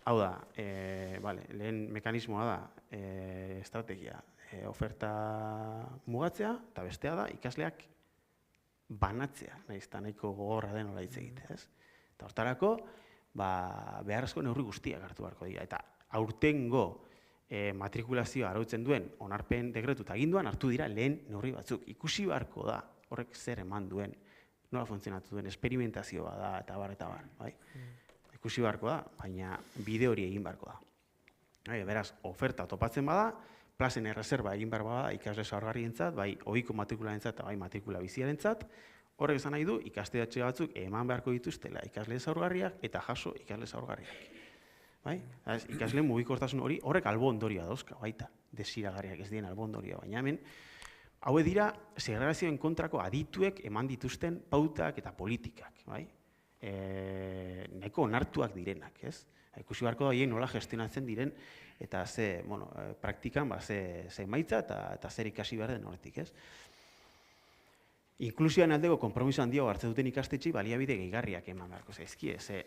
Hau da, lehen mekanismoa da, estrategia, oferta mugatzea, eta bestea da, ikasleak banatzea, nahiz eta nahiko gogorra den hola hitz egitea, ez? Eta hortarako, beharrezko neurri guztiak hartu beharko dira. Eta aurtengo matrikulazioa arautzen duen onarpen dekretu eta aginduan hartu dira lehen neurri batzuk. Ikusi beharko da, horrek zer eman duen, nola funtzionatu duen, esperimentazioa da, eta bar, bai? Ikusi beharko da, baina bide hori egin beharko da. Beraz, oferta topatzen bada, plazen erreserba egin behar bada ikasle zaurgarrientzat, bai ohiko matrikularentzat eta bai matrikula biziarentzat, horrek esan nahi du ikastetxe batzuk eman beharko dituztela ikasle zaurgarriak eta jaso ikasle zaurgarriak. Ikasleen mugikortasun hori horrek albo ondorioa dauzka, baita, desiragarriak ez dien albo ondorioa, baina hemen, hauek dira segregazioen kontrako adituek eman dituzten pautak eta politikak, bai? Nahiko onartuak direnak, ez? Ikusi beharko da nola gestionatzen diren eta praktikan ze emaitza eta zer ikasi behar den horretik, ez? Inklusioan aldeko konpromiso handiago hartzen duten ikastetxei baliabide gehigarriak eman beharko zaizkie, ze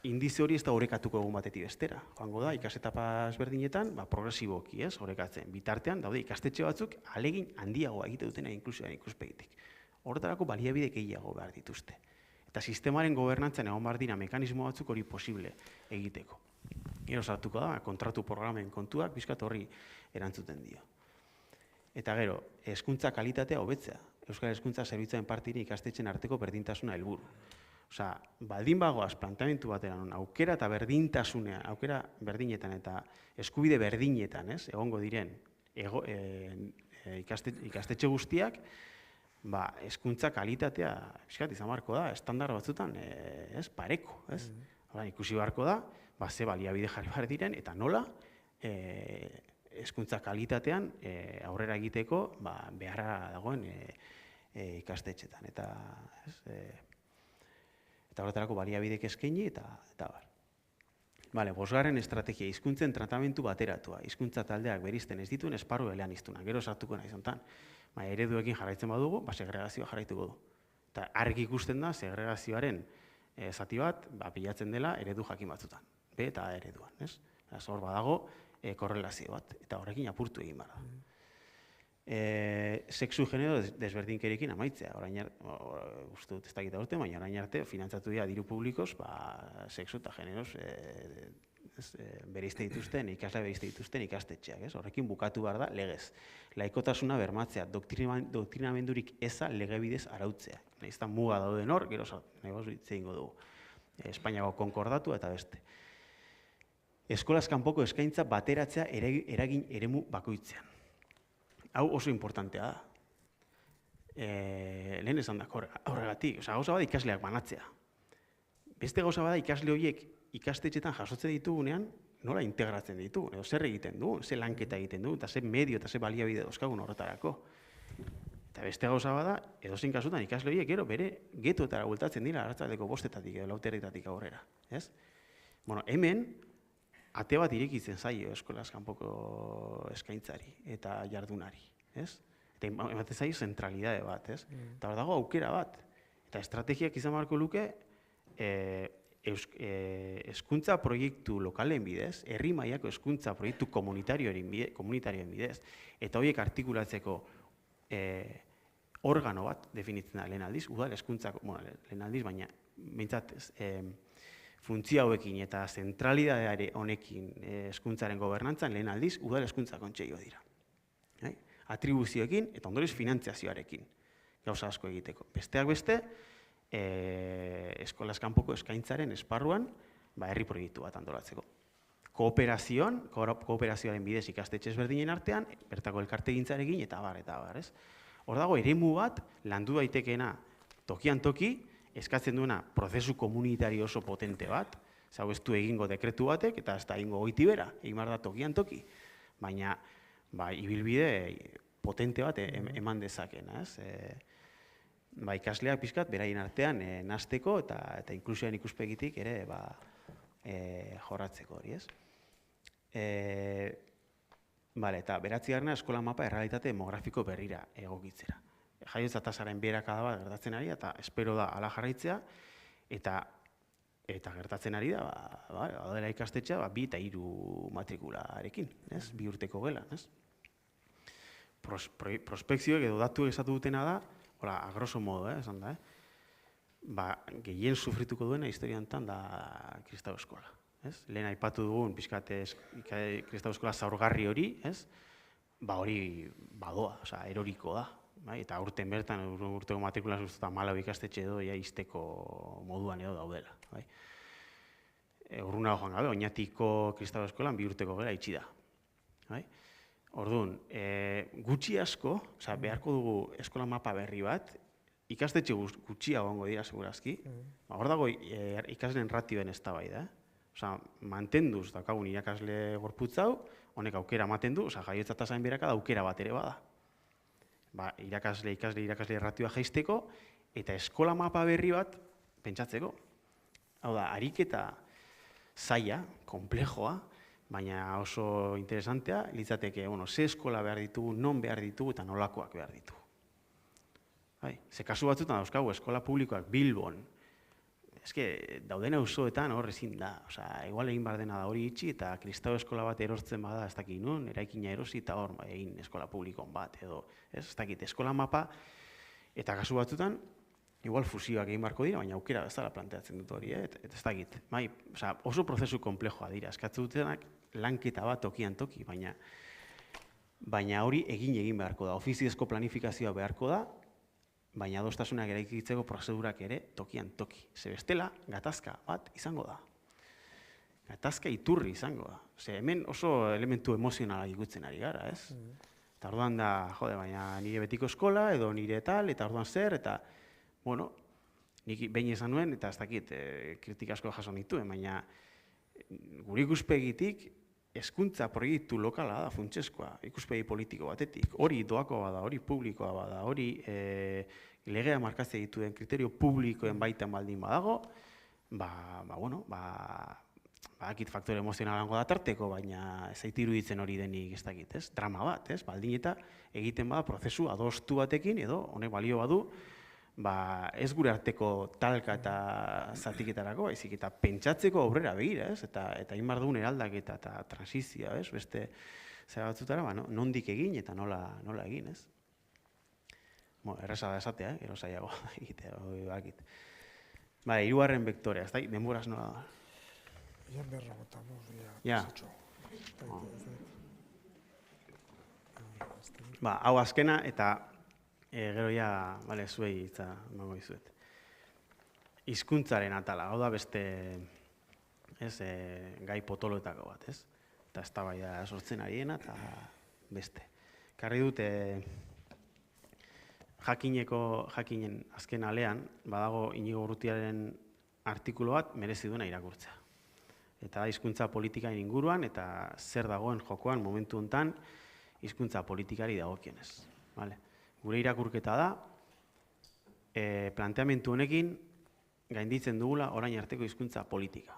indize hori ez da orekatuko egun batetik bestera. Joango da, ikasetapa ezberdinetan, progresiboki, ez, orekatzen. Bitartean, daude ikastetxe batzuk ahalegin handiagoa egite dutena inklusioaren ikuspegitik. Horretarako baliabide gehiago behar dituzte. Eta sistemaren gobernantzan egon behar dira mekanismo batzuk hori posible egiteko. Gero sartuko da, kontratu programen kontuak, bizkat horri erantzuten dio. Eta gero, hezkuntza kalitatea hobetzea. Euskal Hezkuntza Zerbitzuen partiri ikastetxen arteko berdintasuna helburu. Osa, baldin bagoaz plantamentu batean, aukera eta berdintasunean, aukera berdinetan eta eskubide berdinetan, ez, egongo diren ikastetxe guztiak, hezkuntza kalitatea, izan beharko da, estandar batzutan, pareko, ez? Ikusi beharko da, ze baliabide jarri behar diren, eta nola, hezkuntza kalitatean aurrera egiteko beharra dagoen ikastetxetan. Eta eta horretarako baliabidek eskaini eta bar. Bale, bosgarren estrategia, hizkuntzen tratamentu bateratua. Hizkuntza taldeak berizten ez dituen esparru eleaniztunak. Gero sartuko nahi zontan. Ereduekin jarraitzen badugu, segregazioa jarraituko du. Eta argi ikusten da, segregazioaren zati bat, pilatzen dela eredu jakin batzutan. B eta A ereduan, ez? Hor badago korrelazio bat, eta horrekin apurtu egin behar da. Sexu genero desberdinkerekin amaitzea. Uste dut ez dakit aurte, baina orain arte finantzatu dira diru publikoz, sexu eta generoz bereizte dituzten, ikasle bereizte dituzten ikastetxeak. Horrekin bukatu behar da legez. Laikotasuna bermatzea, doktrinamendurik eza legebidez arautzea. Nahiz muga dauden hor, gero nahi bauz hitz egingo dugu. Espainiako konkordatu eta beste. Eskolaz kanpoko eskaintza bateratzea eragin eremu bakoitzean. Hau oso importantea da. Lehen esan da horregatik, gauza bada ikasleak banatzea. Beste gauza bada ikasle horiek ikastetxetan jasotzen ditugunean, nola integratzen ditu, edo zer egiten du, zer lanketa egiten du, eta zer medio eta zer baliabide dauzkagun horretarako. Eta beste gauza bada, edozein kasutan ikasle horiek gero bere getoetara bueltatzen dira arratsaldeko 5:00 edo 4:00 aurrera. Hemen, ate bat irekitzen zaio eskolaz kanpoko eskaintzari eta jardunari, ez? Eta ematen zaio zentralidade bat, ez? Eta hor dago aukera bat. Eta estrategiak izan beharko luke hezkuntza proiektu lokalen bidez, herri mailako hezkuntza proiektu komunitarioen bidez, eta horiek artikulatzeko organo bat definitzen da lehen aldiz, udal hezkuntzako, lehen aldiz, baina behintzat funtzio hauekin eta zentralidade honekin hezkuntzaren gobernantzan lehen aldiz, udal hezkuntza kontseilua dira. Atribuzioekin eta ondorioz finantziazioarekin gauza asko egiteko. Besteak beste, eskolaz kanpoko eskaintzaren esparruan herri proiektu bat antolatzeko. Kooperazioaren bidez ikastetxe ezberdinen artean, bertako elkartegintzarekin eta bar, ez? Hor dago, eremu bat landu daitekeena tokian toki, eskatzen duena prozesu komunitario oso potente bat, hau ez du egingo dekretu batek, eta ez da egingo goitibera, egin behar da tokian toki, baina ibilbide potente bat eman dezakena, ez? Ikasleak pixkat, beraien artean nahasteko eta inklusioaren ikuspegitik ere jorratzeko hori, ez? Eta 9. eskola mapa errealitate demografiko berrira egokitzera. Jaiotza tasaren beherakada bat gertatzen ari, eta espero da ala jarraitzea, eta gertatzen ari da, dela ikastetxea, 2 eta 3 matrikularekin, 2 urteko gela. Prospekzioek edo datuek esatu dutena da, a grosso modo, esan da, gehien sufrituko duena historiantan da kristau eskola. Lehen aipatu dugun, pixkat kristau eskola zaurgarri hori, hori badoa, eroriko da. Eta aurten bertan, urteko matrikulan zuztuta 14 ikastetxe edo izteko moduan edo daudela. Urruna joan gabe, Oñatiko kristau eskolan 2 urteko gela itxi da. Orduan, gutxi asko, beharko dugu eskola mapa berri bat, ikastetxe gutxia gongo dira segurazki, hor dago ikasleen ratioen eztabaida. Mantenduz daukagun irakasle gorputz hau, honek aukera ematen du, jaiotza tasaren beherakada aukera bat ere bada. Irakasle ratioa jaisteko, eta eskola mapa berri bat pentsatzeko. Hau da, ariketa zaila, komplejoa, baina oso interesantea, litzateke, ze eskola behar ditugu, non behar ditugu eta nolakoak behar ditugu. Ze kasu batzutan dauzkagu eskola publikoak Bilbon, dauden auzoetan hor ezin da, igual egin behar dena da hori itxi, eta kristau eskola bat erortzen bada, ez dakit nun, eraikina erosi eta hor egin eskola publikon bat, edo, ez dakit, eskola mapa, eta kasu batzutan, igual fusioak egin beharko dira, baina aukera bezala planteatzen dut hori, eta ez dakit. Oso prozesu konplejoa dira, eskatzen dutenak lanketa bat tokian toki, baina hori egin beharko da, ofiziozko planifikazioa beharko da, baina adostasunak eraikitzeko prozedurak ere tokian toki. Ze bestela, gatazka bat izango da. Gatazka iturri izango da. Hemen oso elementu emozionala ikutzen ari gara, ez? Eta orduan da, baina nire betiko eskola, edo nire tal, eta orduan zer, eta, nik behin esan nuen, eta ez dakit, kritika asko jaso nituen, baina gure ikuspegitik, hezkuntza proiektu lokala da funtsezkoa, ikuspegi politiko batetik. Hori doakoa bada, hori publikoa bada, hori legea markatzea dituen kriterio publikoen baitan baldin badago, badakit faktore emozionalango da tarteko, baina ez zait iruditzen hori denik ez dakit, ez? Drama bat, ez? Baldin eta egiten bada prozesu adostu batekin, edo honek balio badu, ez gure arteko talka eta zatiketarako, baizik eta pentsatzeko aurrera begira, ez? Eta egin behar dugun eraldaketa eta transizioa, ez? Beste zera batzutara, nondik egin eta nola egin, ez? Erraza da esatea, gero zailago egitea, bakit. Hirugarren vektorea, ez da, denboraz nola da? Ja, berrogotamos, ja. Hau azkena eta gero ja, zuei hitza emango dizuet. Hizkuntzaren atala, hau da beste gai potoloetako bat, ez? Eta eztabaida sortzen ariena eta beste. Karri dute jakinen azken alean, badago Inigo Urrutiaren artikulu bat merezi duena irakurtzea. Eta hizkuntza politikaren inguruan eta zer dagoen jokoan momentu honetan hizkuntza politikari dagokionez. Gure irakurketa da, planteamendu honekin gainditzen dugula orain arteko hizkuntza politika.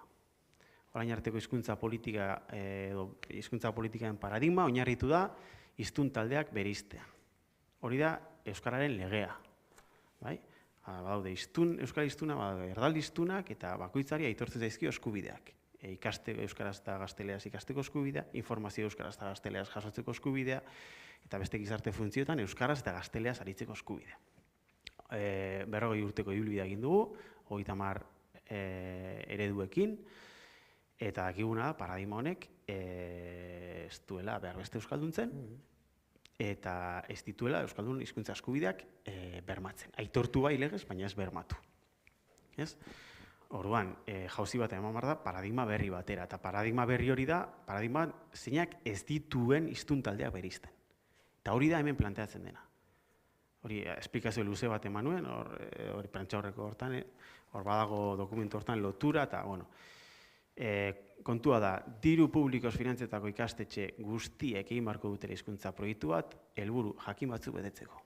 Orain arteko hizkuntza politika edo hizkuntza politikaren paradigma oinarritu da hiztun taldeak bereiztean. Hori da euskararen legea. Badaude euskal hiztuna, erdaldi hiztunak eta bakoitzari aitortzen zaizkio eskubideak. Ikasteko euskaraz eta gazteleaz ikasteko eskubidea, informazio euskaraz eta gazteleaz jasotzeko eskubidea, eta beste gizarte funtzioetan euskaraz eta gazteleaz aritzeko eskubidea. 40 urteko ibilbidea egin dugu, 30 ereduekin, eta dakiguna da, paradigma honek ez duela behar beste euskalduntzen, eta ez dituela euskaldun hizkuntza eskubideak bermatzen. Aitortu bai legez, baina ez bermatu. Orduan, jauzi bat eman behar da paradigma berri batera, eta paradigma berri hori da, paradigma zeinak ez dituen hiztun taldeak bereizten. Eta hori da hemen planteatzen dena. Hori, esplikazio luze bat eman nuen, hori prentsaurreko hortan, hor badago dokumentu hortan lotura, eta, kontua da, diru publikoz finantzetako ikastetxe guztiek egin beharko dutela hizkuntza proiektu bat, helburu jakin batzuk betetzeko.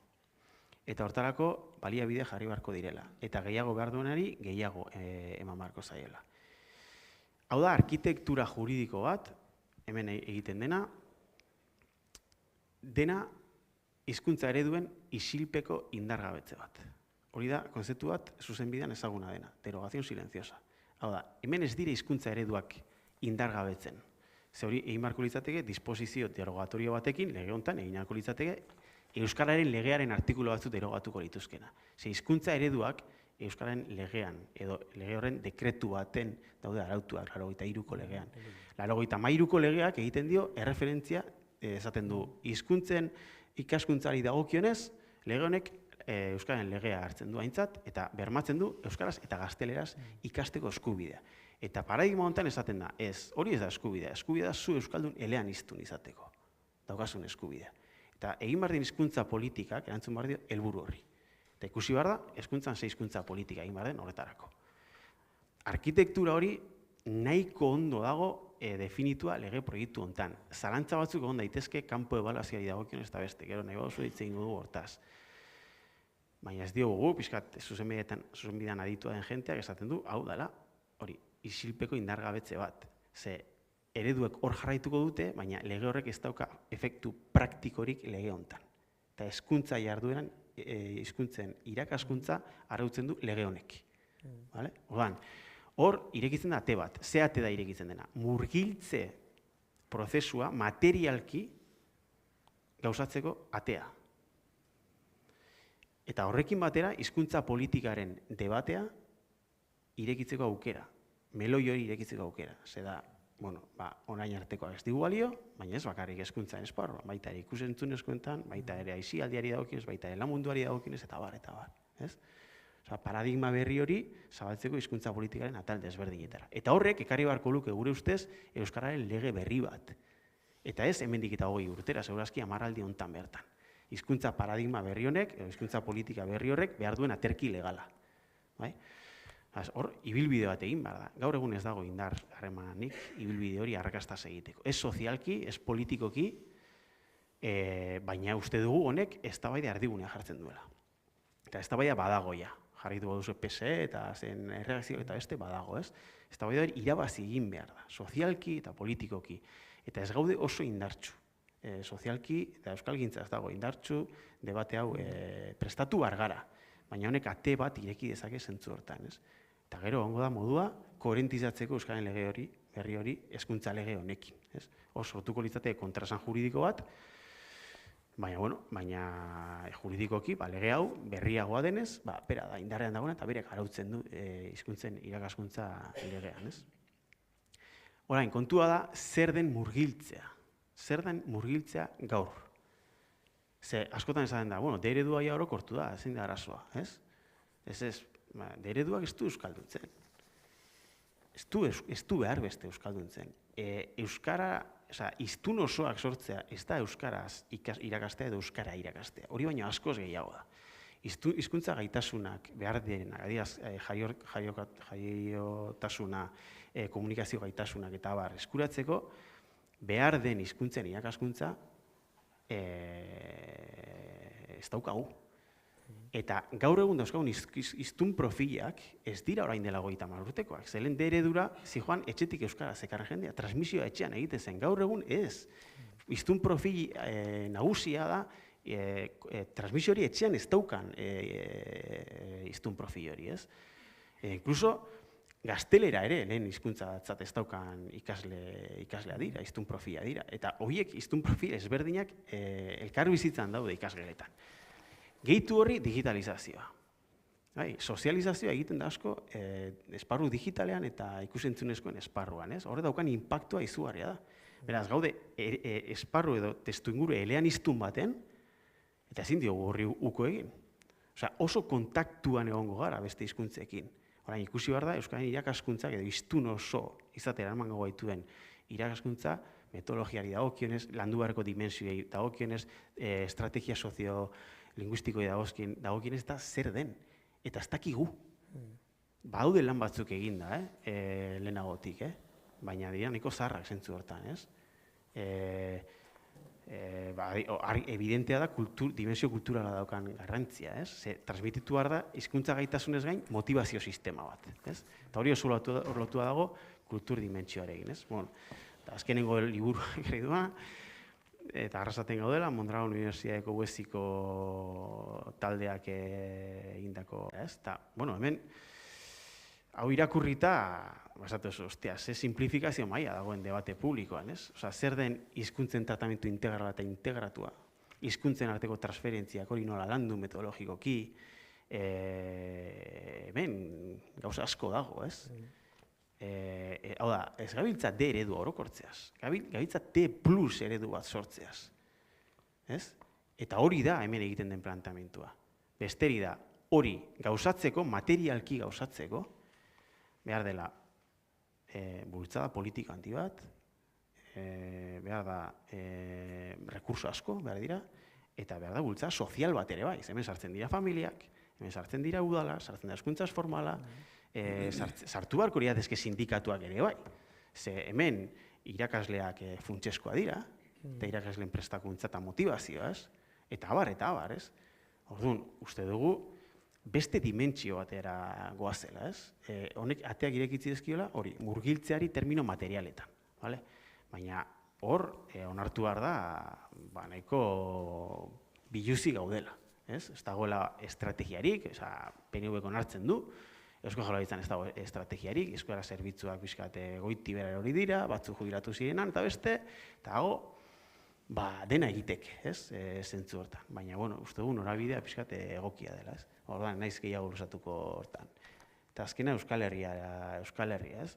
Eta hortarako baliabide jarri beharko direla. Eta gehiago behar duenari, gehiago eman beharko zaiela. Hau da, arkitektura juridiko bat, hemen egiten dena hizkuntza ereduen isilpeko indargabetze bat. Hori da, konzeptu bat, zuzenbidean ezaguna dena, derogazion silenciosa. Hau da, hemen ez dire hizkuntza ereduak indargabetzen. Ze hori, egin beharko litzateke, disposizio derogatorio batekin, lege honetan, egin beharko litzateke, euskararen legearen artikulu batzuk derogatuko lituzkena. Ze hizkuntza ereduak euskararen legean, edo lege horren dekretu baten daude arautuak, 83ko legean. 83ko legeak egiten dio erreferentzia, esaten du, hizkuntzen ikaskuntzari dagokionez, lege honek euskararen legea hartzen du aintzat, eta bermatzen du euskaraz eta gazteleraz ikasteko eskubidea. Eta paradigma honetan esaten da, hori ez da eskubidea, eskubidea da zu euskaldun elean iztun izateko, daukasun eskubidea. Eta egin behar den hizkuntza politikak erantzun behar dio helburu horri. Eta ikusi behar da, hezkuntzan ze hizkuntza politika egin behar den horretarako. Arkitektura hori nahiko ondo dago definitua lege proiektu honetan. Zalantza batzuk egon daitezke kanpo ebaluazioari dagokionez eta beste, gero nahi baduzu hitz egingo dugu hortaz. Baina ez diogu pixkat zuzenbidean aditua den jenteak esaten du, hau dela, hori, isilpeko indargabetze bat. Ze ereduek hor jarraituko dute, baina lege horrek ez dauka efektu praktikorik lege honetan. Eta hezkuntza jardueran, hizkuntzen irakaskuntza arautzen du lege honek. Orduan, hor irekitzen da ate bat. Ze ate da irekitzen dena? Murgiltze prozesua materialki gauzatzeko atea. Eta horrekin batera, hizkuntza politikaren debatea irekitzeko aukera. Meloi hori irekitzeko aukera. Ze da, orain artekoak ez digu balio, baina ez bakarrik hezkuntzaren esparruan, baita ere ikus-entzunezkoetan, baita ere aisialdiari dagokionez, baita ere lan munduari dagokionez, eta bar. Paradigma berri hori zabaltzeko hizkuntza politikaren atal desberdinetara. Eta horrek ekarri beharko luke gure ustez euskararen lege berri bat. Eta ez hemendik eta 20 urtera, segurazki 10 aldi honetan bertan. Hizkuntza paradigma berri honek, hizkuntza politika berri horrek behar duen aterki legala. Hor, ibilbide bat egin behar da. Gaur egun ez dago indar harremanik ibilbide hori arrakastaz egiteko. Ez sozialki, ez politikoki, baina uste dugu honek eztabaida erdigunea jartzen duela. Eta eztabaida badagoia jarritu baduzu PSE eta zen erreakzio eta beste badago, ez? Eztabaida hori irabazi egin behar da, sozialki eta politikoki. Eta ez gaude oso indartsu. Sozialki eta euskalgintza ez dago indartsu, debate hau prestatu gara. Baina honek ate bat ireki dezake zentzu hortan, ez? Eta gero ongo da modua koherentizatzeko euskaren lege hori, berri hori, hezkuntza lege honekin, ez? Hor sortuko litzateke kontraesan juridiko bat, baina juridikoki, lege hau berriagoa denez, bera da, indarrean dagoena eta berek arautzen du hizkuntzen irakaskuntza legean, ez? Orain, kontua da, zer den murgiltzea. Zer den murgiltzea gaur. Ze, askotan esaten da, D eredua ja orokortu da, ezin da arazoa, ez? Ez, D ereduak ez du euskalduntzen. Ez du behar beste euskalduntzen. Euskara, hiztun osoak sortzea, ez da euskaraz irakastea edo euskara irakastea. Hori baino askoz gehiago da. Hizkuntza gaitasunak behar direnak, jaiotasuna, komunikazio gaitasunak eta abar eskuratzeko, behar den hizkuntzen irakaskuntza ez daukagu. Eta gaur egun dauzkagun hiztun profilak ez dira orain dela 30 urtekoak. Zelen D eredura zijoan etxetik euskaraz ekarren jendea, transmisioa etxean egiten zen. Gaur egun ez. Hiztun profil nagusia da, transmisio hori etxean ez daukan hiztun profil hori, ez? Inkluso gaztelera ere lehen hizkuntzatzat ez daukan ikaslea dira, hiztun profila dira. Eta horiek hiztun profil ezberdinak elkarbizitzan daude ikasgeletan. Gehitu horri digitalizazioa. Sozializazioa egiten da asko esparru digitalean eta ikusentzunezkoen esparruan, ez? Horre daukan inpaktua izugarria da. Beraz, gaude esparru edo testuinguru eleaniztun baten, eta ezin diogu horri uko egin. Oso kontaktuan egongo gara beste hizkuntzekin. Orain, ikusi behar da, euskaren irakaskuntzak edo hiztun oso izatera emango gaituen irakaskuntza, metodologiari dagokionez, landu beharreko dimensioei dagokionez, estrategia soziolinguistikoei dagokionez eta zer den. Eta ez dakigu. Badaude lan batzuk eginda, lehenagotik, baina dira nahiko zaharrak zentzu hortan, ez? Evidentea da dimensio kulturala daukan garrantzia, ez? Transmititu behar da, hizkuntza gaitasunez gain, motivazio sistema bat, ez? Eta hori oso lotua dago kultur dimentsioarekin, ez? Azkenengo liburu egitea eta arrasaten gaudela, Mondragon Unibertsitateko Huesiko taldeak egindako, ez? Eta, hemen, hau irakurrita, basatu oso, ze simplifikazio maila dagoen debate publikoan, ez? Zer den hizkuntzen tratamendu integrala eta integratua, hizkuntzen arteko transferentziak hori nola landu metodologikoki, hemen gauza asko dago, ez? Hau da, ez gabiltza D eredu orokortzeaz, gabiltza D plus eredu bat sortzeaz, ez? Eta hori da hemen egiten den planteamendua. Besteri da, hori gauzatzeko, materialki gauzatzeko, behar dela bultzada politika handi bat, behar da rekurso asko, behar dira, eta behar da bultzada sozial bat ere bai. Hemen sartzen dira familiak, hemen sartzen dira udala, sartzen da hezkuntza formala, sartu beharko lirateke sindikatuak ere bai. Ze hemen irakasleak funtsezkoa dira, eta irakasleen prestakuntza eta motivazioa, eta abar, ez? Orduan, uste dugu, beste dimentsio batera goazela, ez? Honek ateak irekitzi dezkiola, hori, murgiltzeari termino materialetan, bale? Baina hor, onartu behar da, nahiko biluzi gaudela, ez? Ez dagoela estrategiarik, PNV-k onartzen du, Eusko Jaurlaritzan ez dago estrategiarik, euskara zerbitzuak pixkat goiti bera hori dira, batzuk jubilatu zirenan, eta beste, eta dena egiteke, ez? Zentzu hortan. Baina, uste dugu norabidea pixkat egokia dela, ez? Orduan, naiz gehiago luzatuko hortan. Eta azkena Euskal Herria, ez?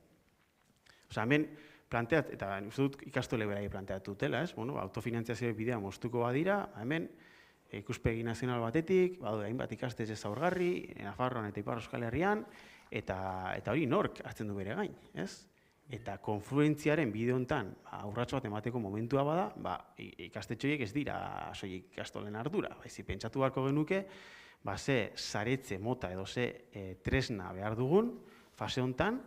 Hemen, eta uste dut ikastole berai planteatu dutela, ez? Autofinantziazio bidea moztuko badira, hemen, ikuspegi nazional batetik, hainbat ikastetxe zaurgarri, Nafarroan eta Ipar Euskal Herrian, eta hori nork hartzen du bere gain, ez? Eta konfluentziaren bide honetan urrats bat emateko momentua bada, ikastetxe horiek ez dira soilik ikastolen ardura, baizik pentsatu beharko genuke, ze saretze mota edo ze tresna behar dugun, fase honetan,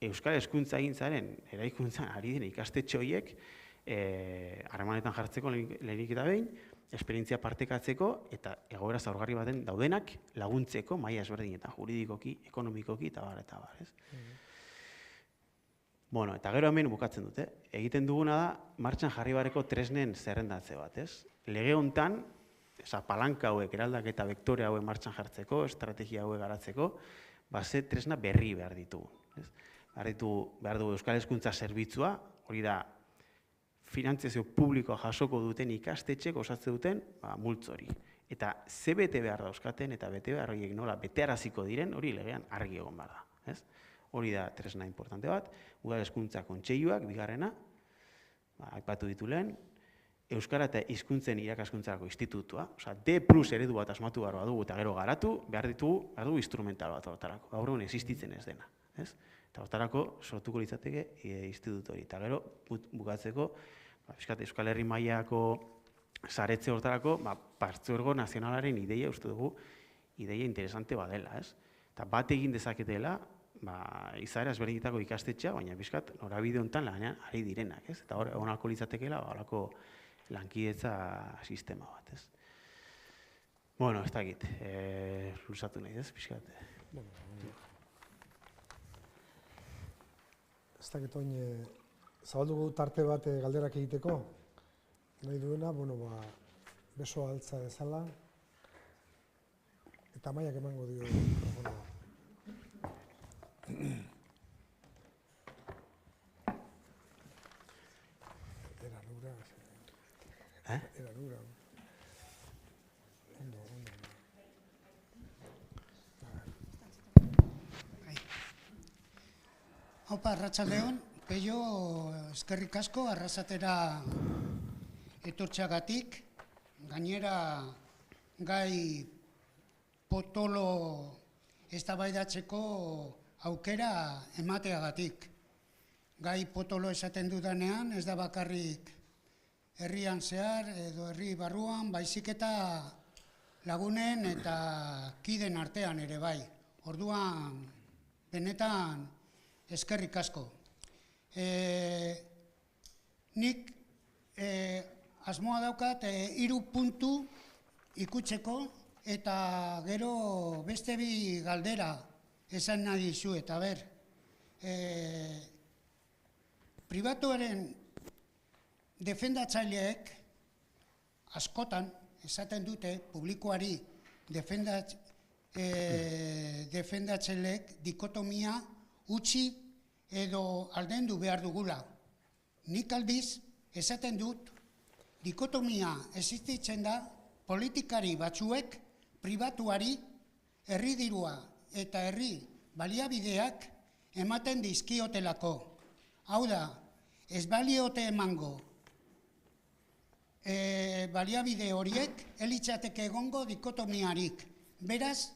Euskal Hezkuntzagintzaren eraikuntzan ari den ikastetxe horiek harremanetan jartzeko lehenik eta behin, esperientzia partekatzeko eta egoera zaurgarri baten daudenak laguntzeko maila ezberdinetan, juridikoki, ekonomikoki eta bar, ez? Bueno, eta gero hemen bukatzen dute. Egiten duguna da, martxan jarri bareko tresnen zerrendatze bat, ez? Lege hontan, palanka hauek, eraldaketa vektore hauek martxan jartzeko, estrategia hauek garatzeko, ze tresna berri behar ditugu. Behar dugu Euskal Hezkuntza Zerbitzua, hori da, finantziazio publikoa jasoko duten ikastetxek osatzen duten multzo hori. Eta ze bete behar dauzkaten eta bete behar horiek nola betearaziko diren, hori legean argi egon behar da. Hori da tresna importante bat, Udal Hezkuntza Kontseiluak, bigarrena, aipatu ditu lehen, Euskara eta Hizkuntzen Irakaskuntzarako Institutua, D+ eredu bat asmatu behar badugu eta gero garatu, behar dugu instrumental bat hortarako, gaur egun existitzen ez dena. Eta hortarako sortuko litzateke institutu hori. Eta gero, bukatzeko, Euskal Herri mailako saretze hortarako, partzuergo nazionalaren ideia, uste dugu, ideia interesante badela, ez? Eta bat egin dezaketela, izaera ezberdinetako ikastetxea, baina bizkat norabide honetan lanean ari direnak, ez? Eta hor, egonalko litzatekeela, horako lankidetza sistema bat, ez? Bueno, ez dakit, luzatu nahi, ez? Bizkat. Ez dakit oin, zabaldugu tarte bat galderak egiteko, nahi duena, beso altza dezala, eta Amaiak emango dio mikrofonoa. Era nura. Era nura. Ondo. Haupa, arratsaldeon, Peio, eskerrik asko, arrasatera etortxagatik, gainera gai potolo eztabaidatzeko aukera emateagatik. Gai potolo esaten dudanean, ez da bakarrik herrian zehar edo herri barruan, baizik eta lagunen eta kiden artean ere bai. Orduan, benetan, eskerrik asko. Nik asmoa daukat 3 puntu ikutzeko eta gero beste bi galdera esan nahi dizu eta ber. Pribatuaren defendatzaileek askotan esaten dute publikoari defendatzaileek dikotomia utzi edo aldendu behar dugula. Nik aldiz esaten dut dikotomia existitzen da politikari batzuek pribatuari herri dirua eta herri baliabideak ematen dizkiotelako. Hau da, ez baliote emango baliabide horiek elitzateke egongo dikotomiarik. Beraz,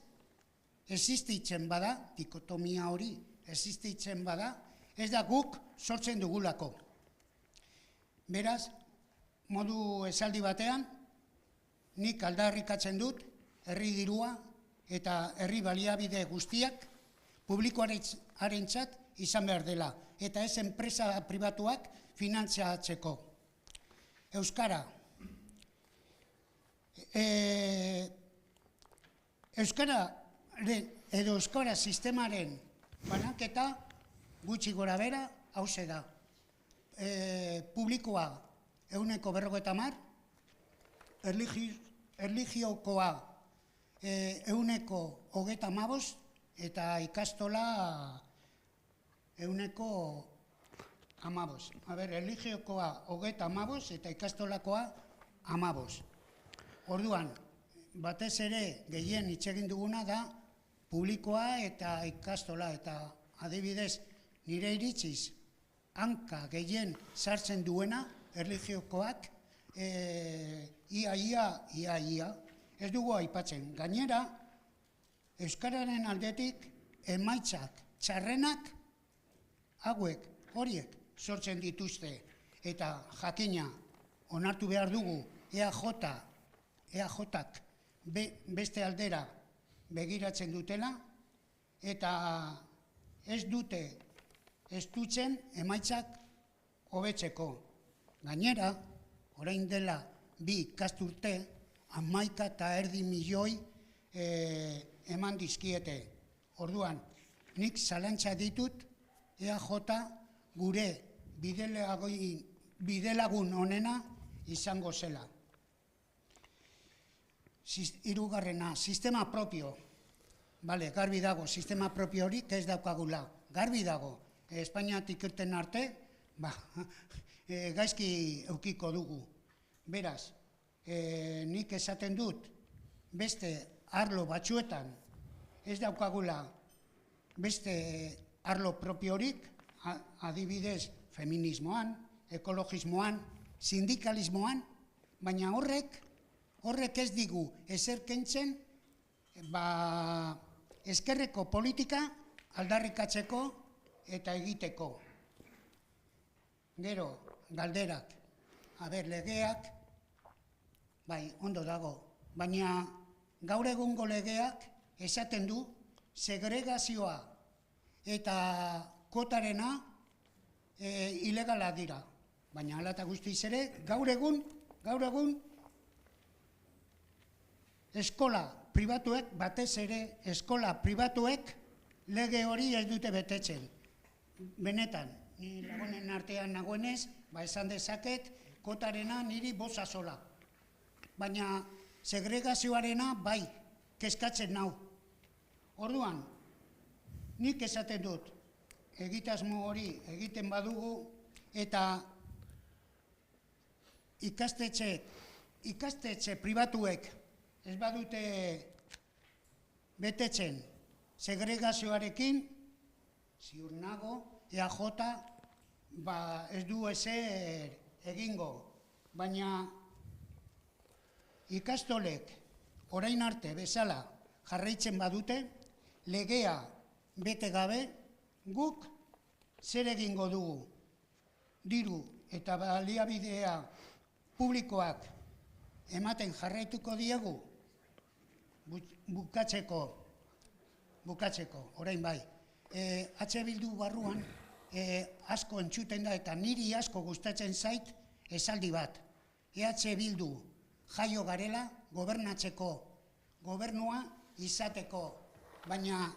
existitzen bada, dikotomia hori existitzen bada, ez da guk sortzen dugulako. Beraz, modu esaldi batean, nik aldarrikatzen dut, herri dirua eta herri baliabide guztiak publikoarentzat izan behar dela, eta ez enpresa pribatuak finantziatzeko. Euskara. Euskara sistemaren banaketa gutxi gora bera hauxe da. Publikoa 50%, erlijiokoa 125% eta ikastola 115%. Erlijiokoa 35% eta ikastolakoa 15%. Orduan, batez ere gehien hitz egin duguna da publikoa eta ikastola eta adibidez nire iritziz hanka gehien sartzen duena erlijiokoak ia ez dugu aipatzen. Gainera, euskararen aldetik emaitzak txarrenak horiek sortzen dituzte eta jakina onartu behar dugu EAJak beste aldera begiratzen dutela eta ez dutzen emaitzak hobetzeko. Gainera, orain dela bi ikasturte 11,5 milioi eman dizkiete. Orduan, nik zalantza ditut EAJ gure bidelagun onena izango zela. Hirugarrena, sistema propio. Bale, garbi dago, sistema propio horik ez daukagula. Garbi dago, Espainiatik irten arte, gaizki eukiko dugu. Beraz, nik esaten dut, beste arlo batzuetan ez daukagula beste arlo propiorik, adibidez feminismoan, ekologismoan, sindikalismoan, baina horrek ez digu ezer kentzen ezkerreko politika aldarrikatzeko eta egiteko. Gero, galderak, legeak, bai, ondo dago, baina gaur egungo legeak esaten du segregazioa eta kotarena ilegala dira. Baina hala eta guztiz ere, gaur egun eskola pribatuek, batez ere eskola pribatuek lege hori ez dute betetzen. Benetan, ni lagunen artean nagoenez, esan dezaket, kotarena niri boza sola. Baina segregazioarena bai, kezkatzen nau. Orduan, nik esaten dut, egitasmo hori egiten badugu eta ikastetxe pribatuek ez badute betetzen segregazioarekin, ziur nago, EAJ ez du ezer egingo. Baina ikastolek orain arte bezala jarraitzen badute, legea bete gabe, guk zer egingo dugu? Diru eta baliabidea publikoak ematen jarraituko diegu? Bukatzeko, orain bai. Bildu barruan asko entzuten da eta niri asko gustatzen zait esaldi bat. Bildu jaio garela gobernatzeko, gobernua izateko, baina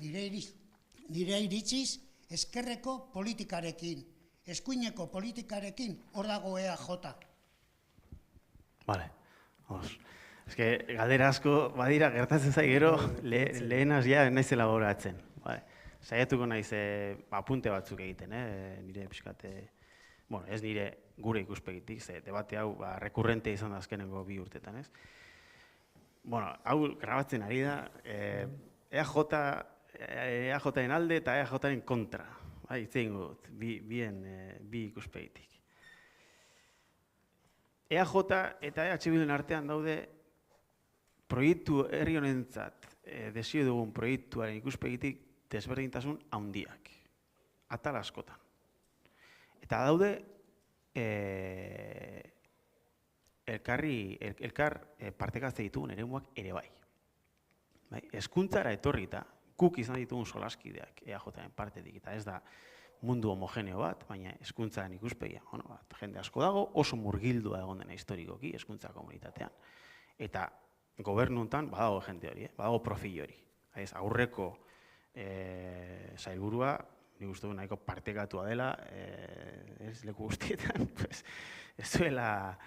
nire iritziz ezkerreko politikarekin, eskuineko politikarekin hor dago EAJ. Bale, galdera asko badira gertatzen zai gero lehenaz ja naizela goratzen. Saiatuko naiz apunte batzuk egiten, nire pixkate, ez nire gure ikuspegitik, ze debate hau rekurrente izan da azkenengo 2 urtetan, ez? Hau grabatzen ari da, EAJaren alde eta EAJaren kontra, hitz egingo dut, bi ikuspegitik. EAJ eta EH Bilduren artean daude proiektu herri honentzat desio dugun proiektuaren ikuspegitik desberdintasun handiak, atal askotan. Eta daude elkar partekatze ditugun eremuak ere bai. Hezkuntzara etorrita, guk izan ditugun solaskideak EAJaren partetik, eta ez da mundu homogeneo bat, baina hezkuntzaren ikuspegia. Jende asko dago, oso murgildua egon dena historikoki hezkuntza komunitatean. Eta gobernu honetan badago jende hori, badago profil hori. Aurreko sailburua, nik uste du nahiko partekatua dela, ez leku guztietan, ez duela,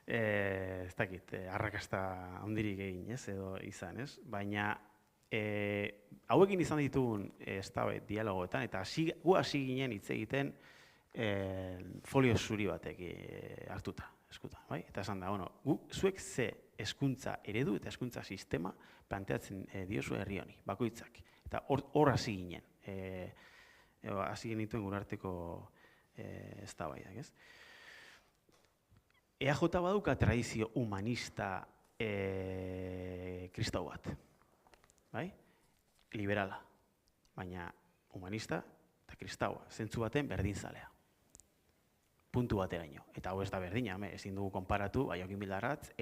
ez dakit, arrakasta handirik egin, ez, edo izan, ez? Baina hauekin izan ditugun dialogoetan, eta gu hasi ginen hitz egiten folio zuri batek hartuta, eskuta, bai? Eta esan da, zuek ze hezkuntza eredu eta hezkuntza sistema planteatzen diozu herri honi, bakoitzak. Eta hor hasi ginen, hasi genituen gure arteko eztabaidak, ez? EAJ baduka tradizio humanista kristau bat, bai? Liberala, baina humanista eta kristaua, zentzu baten berdinzalea. Puntu bateraino. Eta hau ez da berdina, ezin dugu konparatu Jokin Bildarratz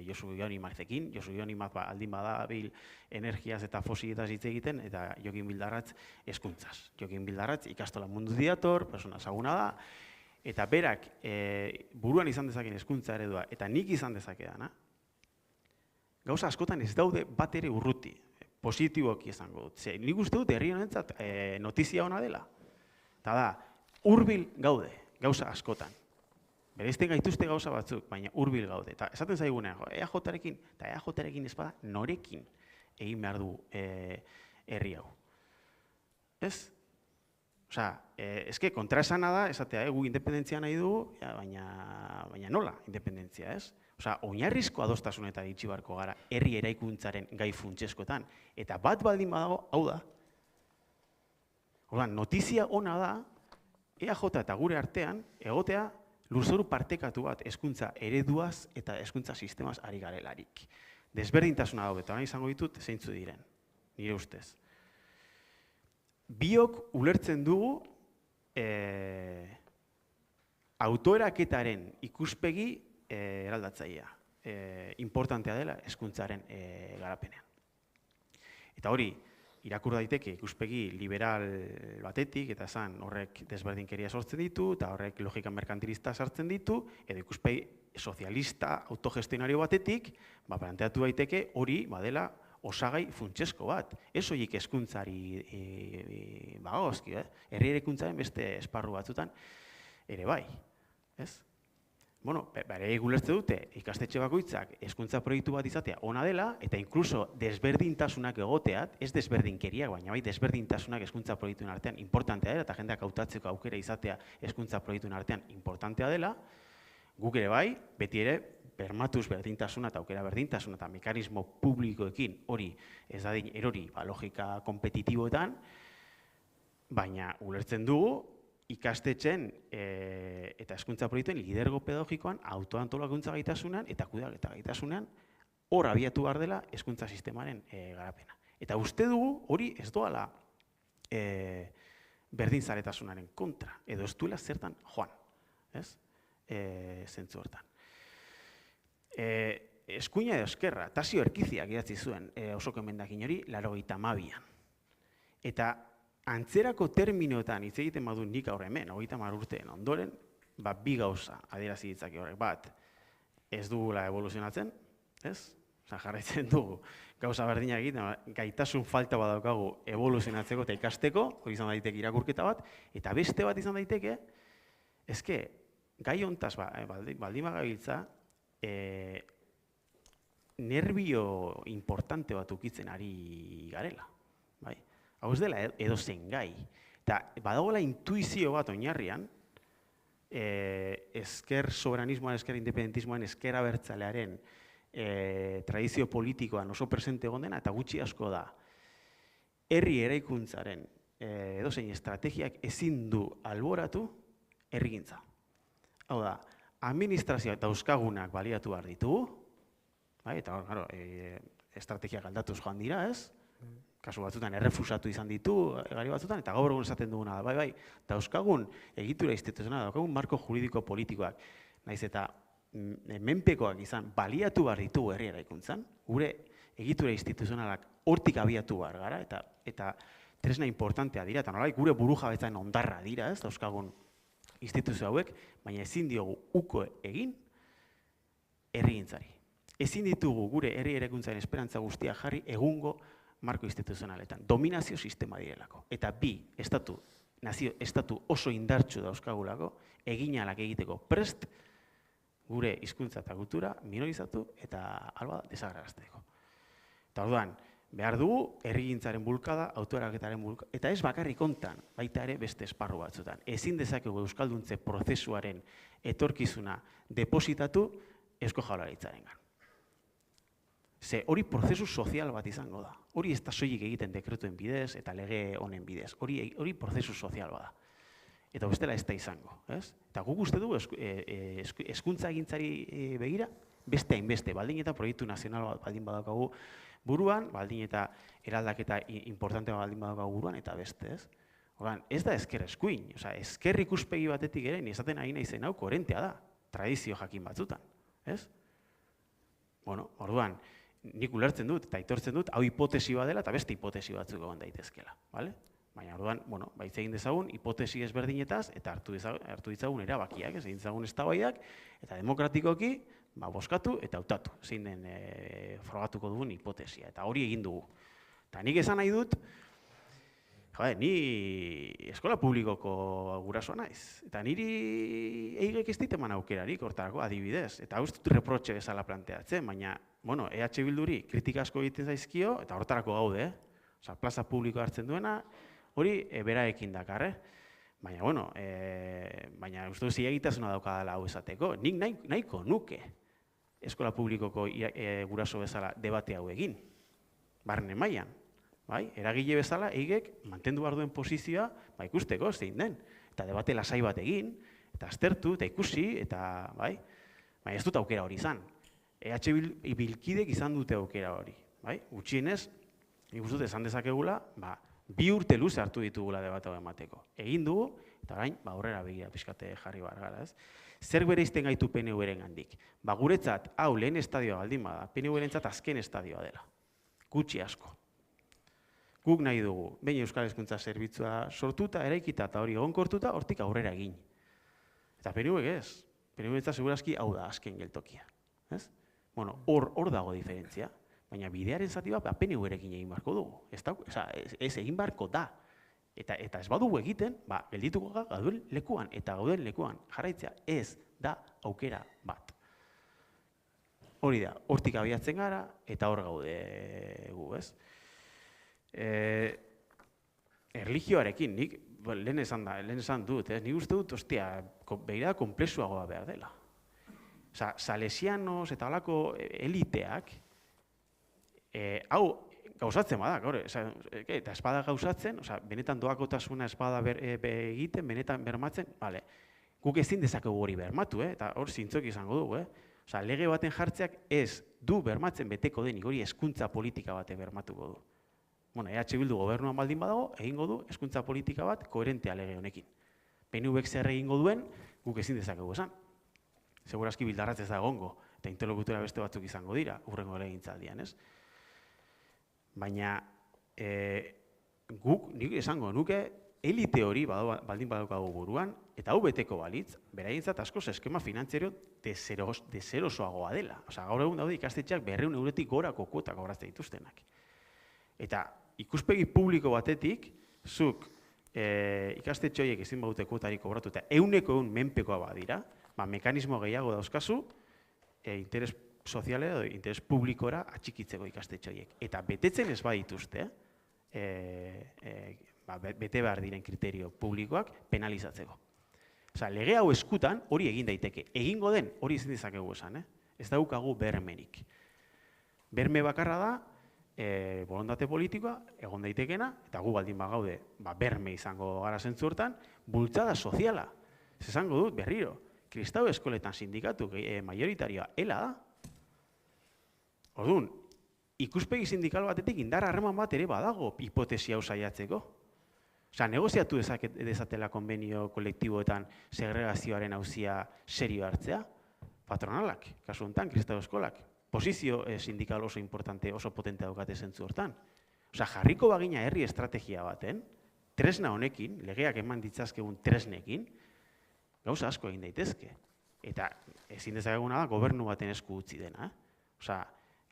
Josu Jon Imazekin. Josu Jon Imaz aldin badabil energiaz eta fosiletaz hitz egiten, eta Jokin Bildarratz hezkuntzaz. Jokin Bildarratz ikastola mundu diator, persona ezaguna da, eta berak buruan izan dezaken hezkuntza eredua, eta nik izan dezakedana, gauza askotan ez daude bat ere urruti, positiboki izango dut. Nik uste dut herri honentzat notizia ona dela. Eta da, hurbil gaude, gauza askotan. Bereizten gaituzte gauza batzuk, baina hurbil gaude. Eta esaten zaigunean, EAJ-arekin, eta EAJ-arekin ez bada, norekin egin behar du herri hau. Ez? Osea, eske kontraesana da, esatea, gu independentzia nahi dugu, baina nola independentzia, ez? Osea, oinarrizko adostasunetara itxi beharko gara herri eraikuntzaren gai funtseskoetan. Eta bat baldin badago, hau da. Orduan, notizia ona da, EAJ eta gure artean, egotea, lurzoru partekatu bat hezkuntza ereduaz eta hezkuntza sistemaz ari garelarik. Desberdintasuna daude, eta izango ditut zeintzu diren, nire ustez. Biok ulertzen dugu autoeraketaren ikuspegi eraldatzailea, importantea dela hezkuntzaren garapenean. Eta hori, irakur daiteke ikuspegi liberal batetik, eta esan horrek desberdinkeria sortzen ditu, eta horrek logika merkantilista sartzen ditu, edo ikuspegi sozialista autogestionario batetik, planteatu daiteke hori badela osagai funtsesko bat. Ez horiek hezkuntzari bagozki, herri eraikuntzaren beste esparru batzutan ere bai. Ez? Bueno, bere gulertze dute ikastetxe bakoitzak hezkuntza proiektu bat izatea ona dela, eta inkluso desberdintasunak egoteat, ez desberdinkeriak, baina bai desberdintasunak hezkuntza proiektuen artean importantea dela, eta jendeak hautatzeko aukera izatea hezkuntza proiektuen artean importantea dela, guk ere bai, beti ere, bermatuz berdintasuna eta aukera berdintasuna eta mekanismo publikoekin hori ez dadin erori logika kompetitiboetan, baina ulertzen dugu ikastetxen eta hezkuntza proiektuen lidergo pedagogikoan autoantolakuntza gaitasunean eta kudeaketa gaitasunean hor abiatu behar dela hezkuntza sistemaren garapena. Eta uste dugu hori ez doala berdinzaletasunaren kontra, edo ez duela zertan joan, ez? Zentzu hortan. Eskuina edo eskerra, Tasio Erkiziak idatzi zuen osoko emendakin hori 82an. Eta antzerako terminoetan hitz egiten badu nik aurre hemen, 30 urteen ondoren, bi gauza adierazi ditzake horrek. Bat, ez dugula evoluzionatzen, ez? Osa, jarraitzen dugu gauza berdinak egiten, gaitasun falta badaukagu evoluzionatzeko eta ikasteko, hori izan daiteke irakurketa bat, eta beste bat izan daiteke, eske, gai hontaz baldin bagabiltza, nerbio importante bat ukitzen ari garela, bai? Hau ez dela edozein gai. Eta badagoela intuizio bat oinarrian, esker soberanismoan, esker independentismoan, esker abertzalearen tradizio politikoan oso presente egon dena, eta gutxi asko da, herri eraikuntzaren edozein estrategiak ezin du alboratu herrigintza. Hau da, administrazioak dauzkagunak baliatu behar ditugu, eta estrategiak aldatuz joan dira, ez? Kasu batzutan errefusatu izan ditu, gari batzutan, eta gaur egun esaten duguna da, bai, dauzkagun egitura instituzionala, dauzkagun marko juridiko politikoak, naiz eta menpekoak izan baliatu behar ditugu herri eraikuntzan, gure egitura instituzionalak hortik abiatu behar gara, eta tresna importantea dira, eta nolabait gure burujabetzaren ondarra dira, ez, dauzkagun instituzio hauek, baina ezin diogu uko egin herrigintzari. Ezin ditugu gure herri eraikuntzaren esperantza guztia jarri egungo marko instituzionaletan, dominazio sistema direlako. Eta estatu oso indartsu dauzkagulako, eginalak egiteko prest, gure hizkuntza eta kultura minorizatu eta alba desagerrarazteko. Eta orduan, behar dugu herrigintzaren bulkada, autoeraketaren bulkada, eta ez bakarrik hontan, baita ere beste esparru batzutan. Ezin dezakegu euskalduntze prozesuaren etorkizuna depositatu Eusko Jaurlaritzarengan. Ze hori prozesu sozial bat izango da. Hori ez da soilik egiten dekretuen bidez eta lege honen bidez. Hori prozesu sozial bada. Eta bestela ez da izango. Eta guk uste dugu hezkuntza egintzari begira, beste hainbeste, baldin eta proiektu nazional bat baldin badaukagu buruan, baldin eta eraldaketa importante baldin badaukagu buruan, eta beste, ez? Orduan, ez da ezker eskuin, ezker ikuspegi batetik ere, esaten ari naizen hau koherentea da, tradizio jakin batzutan, ez? Bueno, orduan, nik ulertzen dut eta aitortzen dut, hau hipotesi bat dela eta beste hipotesi batzuk egon daitezkela, bale? Baina orduan, bueno, hitz egin dezagun hipotesi ezberdinetaz eta hartu ditzagun erabakiak, egin dezagun eztabaidak eta demokratikoki bozkatu eta hautatu, zein den frogatuko dugun hipotesia, eta hori egin dugu. Eta nik esan nahi dut, ni eskola publikoko gurasoa naiz, eta niri eigek ez dit eman aukerarik hortarako adibidez, eta hau ez dut reprotxe bezala planteatzen, baina, bueno, EH Bilduri kritika asko egiten zaizkio, eta hortarako gaude, plaza publikoa hartzen duena, hori beraekin dakar, baina, bueno, baina uste dut zilegitasuna daukadala hau esateko, nik nahiko nuke eskola publikoko guraso bezala debate hau egin, barne mailan, bai, eragile bezala eigek mantendu behar duen posizioa ikusteko zein den, eta debate lasai bat egin, eta aztertu, eta ikusi, eta, bai, baina ez dut aukera hori izan. EH Bilkidek izan dute aukera hori, bai, gutxienez, nik uste dut esan dezakegula, 2 urte luze hartu ditugula debate hau emateko. Egin dugu, eta orain, aurrera begira pixkate jarri behar gara, ez? Zer bereizten gaitu PNV-ren gandik? Guretzat, hau lehen estadioa baldin bada, PNV-rentzat azken estadioa dela. Gutxi asko. Guk nahi dugu, behin Euskal Hezkuntza Zerbitzua sortuta, eraikita eta hori egonkortuta, hortik aurrera egin. Eta PNV ez. PNV-rentzat segurazki hau da azken geltokia. Bueno, hor dago diferentzia. Baina bidearen zati bat PNV-rekin egin beharko dugu. Ez egin beharko da. Eta ez badugu egiten, geldituko gauden lekuan, eta gauden lekuan jarraitzea ez da aukera bat. Hori da, hortik abiatzen gara, eta hor gaude gu, ez? Erlijioarekin, nik lehen esan dut, nik uste dut, behira konplexuagoa behar dela. Salesianos eta halako eliteak, hau gauzatzen bada, eta espada gauzatzen, benetan doakotasuna espada egiten, benetan bermatzen, guk ezin dezakegu hori bermatu, eta hor zintzok izango dugu. Lege baten jartzeak ez du bermatzen beteko denik, hori hezkuntza politika bate bermatuko du. EH Bildu gobernuan baldin badago, egingo du hezkuntza politika bat koherentea lege honekin. PNVek zer egingo duen, guk ezin dezakegu esan. Segurazki bildarratz ez da egongo, eta interlokutora beste batzuk izango dira, hurrengo legintzaldian, ez? Baina guk, nik esango nuke, elite hori baldin badaukagu buruan, eta hau beteko balitz, beraientzat askoz eskema finantziario deserosoagoa dela. Gaur egun daude ikastetxeak 200 eurotik gorako kuotak kobratzen dituztenak. Eta ikuspegi publiko batetik, zuk ikastetxe horiek ezin baute kuotarik kobratu, eta 100% menpekoa badira, mekanismo gehiago dauzkazu, interes soziale edo interes publikora atxikitzeko ikastetxe horiek. Eta betetzen ez badituzte, bete behar diren kriterio publikoak penalizatzeko. Lege hau eskutan hori egin daiteke. Egingo den hori ezin dezakegu esan, ez daukagu bermerik. Berme bakarra da, borondate politikoa, egon daitekena, eta gu baldin bagaude, berme izango gara zentzu hortan, bultzada soziala. Ez esango dut berriro, kristau eskoletan sindikatu majoritarioa ela da. Orduan, ikuspegi sindikal batetik indar harreman bat ere badago hipotesi hau saiatzeko. Negoziatu dezatela konbenio kolektiboetan segregazioaren auzia serio hartzea, patronalak, kasu honetan, kristau eskolak. Posizio sindikal oso importante, oso potente daukate zentzu hortan. Jarriko bagina herri estrategia baten, tresna honekin, legeak eman ditzazkegun tresnekin, gauza asko egin daitezke. Eta ezin dezakeguna da gobernu baten esku utzi dena.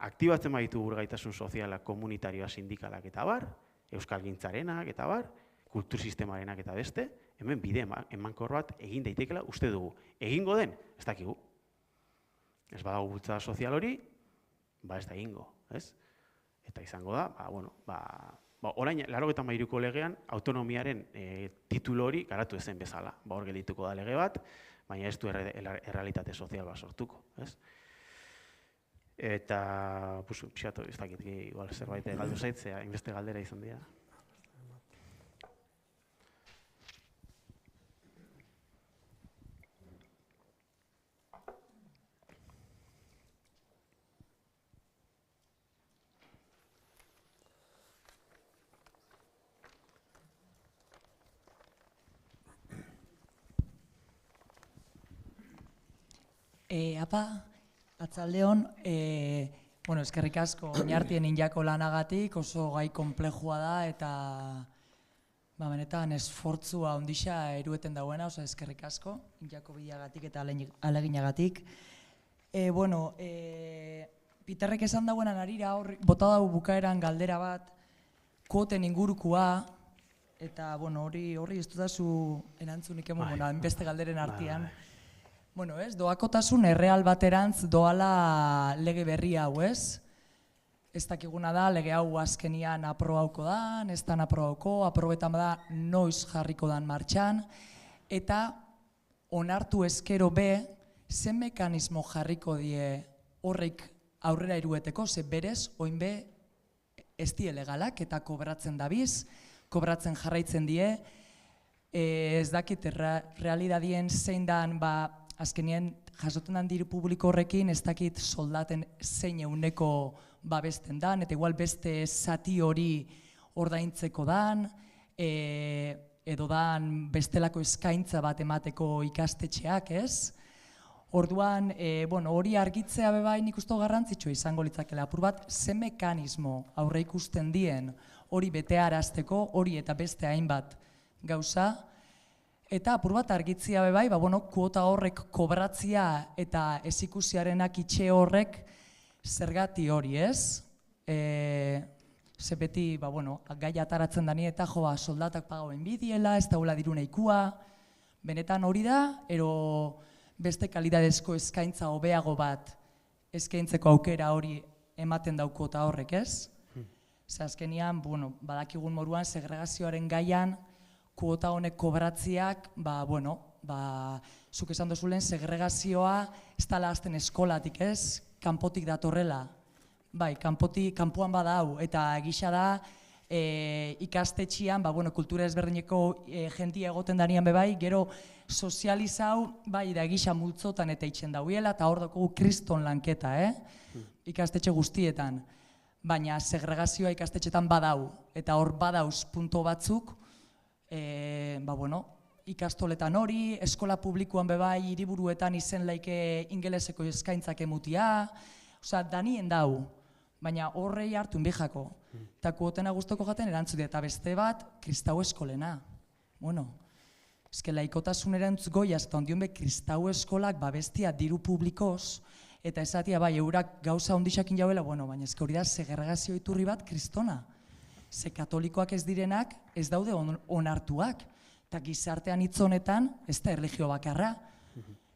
Aktibatzen baditu gaitasun sozialak, komunitarioa, sindikalak eta bar, euskalgintzarenak eta bar, kultur sistemarenak eta beste, hemen bide emankor bat egin daitekela uste dugu. Egingo den, ez dakigu. Ez badago bultzada sozial hori, ez da egingo, ez? Eta izango da, orain, 83ko legean, autonomiaren titulu hori garatu ezen bezala. Hor geldituko da lege bat, baina ez du errealitate sozial bat sortuko, ez? Eta, pixatu, ez dakit, zerbait galdu zaitzea, inbeste galdera izan dira. Apa, atzaldeon, eskerrik asko oinartien injako lanagatik, oso gai konplejua da eta benetan esfortzua ondisa erueten dauena, oso eskerrik asko, Jakobillagatik eta aleginagatik. Piterrek esan dauenan arira, bota dau bukaeran galdera bat, kuoten ingurukua, eta hori ez dudazu erantzunik eman, beste galderen artean. Doakotasun erreal baterantz doala lege berri hau, ez? Ez dakiguna da, lege hau azkenian aprobauko da, ez dan aprobauko, aprobetan da noiz jarriko dan martxan, eta onartu eskero be, zen mekanismo jarriko die horrek aurrera irueteko, ze berez, oin be, ez die legalak eta kobratzen dabiz, kobratzen jarraitzen die, ez dakit realidadien zein dan, azkenien jasoten dan diru publiko horrekin, ez dakit soldaten zein euneko babesten dan, eta igual beste zati hori ordaintzeko dan, edo dan bestelako eskaintza bat emateko ikastetxeak, ez? Orduan, hori argitzea bebai nik uste garrantzitsua izango litzakela, apur bat, ze mekanismo aurre ikusten dien hori betearazteko, hori eta beste hainbat gauza, eta apur bat argitzea bebai, kuota horrek kobratzia eta ezikusiarenak itxe horrek zergati hori, ez? Ze beti, gai ataratzen dani eta soldatak pagauen bidiela, ez daula diru nahikoa, benetan hori da, ero beste kalidadezko eskaintza hobeago bat eskaintzeko aukera hori ematen dauko eta horrek, ez? Ze azkenian, badakigun moruan segregazioaren gaian, kuota honek kobratziak, zuk esan dozulen segregazioa ez dala azten eskolatik, ez? Kanpotik datorrela. Bai, kanpoan bada hau, eta gisa da ikastetxian, kultura ezberdineko jentia egoten danian bebai, gero sozializau, bai, da gisa multzotan eta itxen dauiela, eta hor dugu kriston lanketa, ikastetxe guztietan. Baina segregazioa ikastetxetan badau, eta hor badauz punto batzuk, ikastoletan hori, eskola publikoan bebai, hiriburuetan izen laike ingeleseko eskaintzak emutia, danien dau, baina horrei hartu inbijako. Eta kuotena guztoko jaten erantzu eta beste bat, kristau eskolena. Ez laikotasun erantz goiaz, eta ondion be kristau eskolak babestia diru publikoz, eta esatia bai, eurak gauza ondisakin jauela, baina ez hori da segregazio iturri bat kristona. Ze katolikoak ez direnak ez daude onartuak, eta gizartean hitz honetan ez da erlijio bakarra.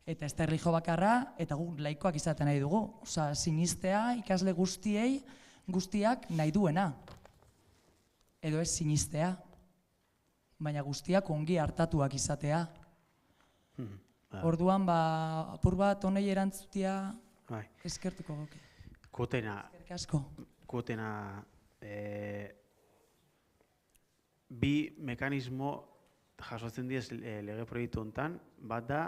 Eta ez da erlijio bakarra, eta guk laikoak izaten nahi dugu. Osa, sinistea ikasle guztiak nahi duena. Edo ez sinistea. Baina guztiak ongi hartatuak izatea. Orduan, apur bat honei erantzutia eskertuko goke. Eskerrik asko. Kuotena, bi mekanismo jasotzen diez lege proiektu honetan, bat da,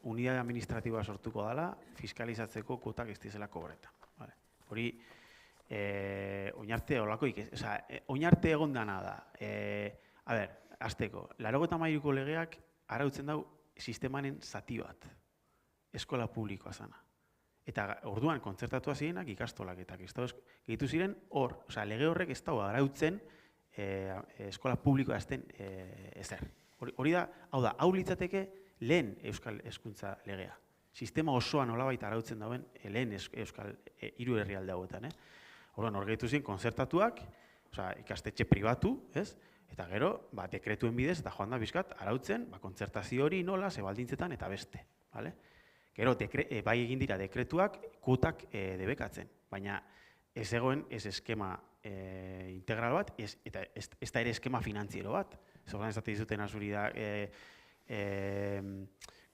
unidade administratiboa sortuko dela, fiskalizatzeko kuotak ez dizela kobreta. Hori, oinarte egon dana da. Azteko, 83ko legeak arautzen dau sistemanen zati bat, eskola publikoa zana. Eta orduan kontzertatua zirenak ikastolak eta gehitu ziren hor, lege horrek ez dago arautzen eskola publikoa ezten ezer. Hori da, hau litzateke lehen euskal hezkuntza legea. Sistema osoan nolabait arautzen dauen lehen euskal hiru herrialde hauetan. Orduan hor gehitu ziren kontzertatuak, ikastetxe pribatu, ez? Eta gero, dekretuen bidez, eta joan da bizkat, arautzen, kontzertazio hori nola, zebaldintzetan eta beste. Gero, bai egin dira dekretuak, kuotak debekatzen. Baina ez egoen ez eskema integral bat, eta ez da ere eskema finantziero bat. Zordan ez dizuten azuri da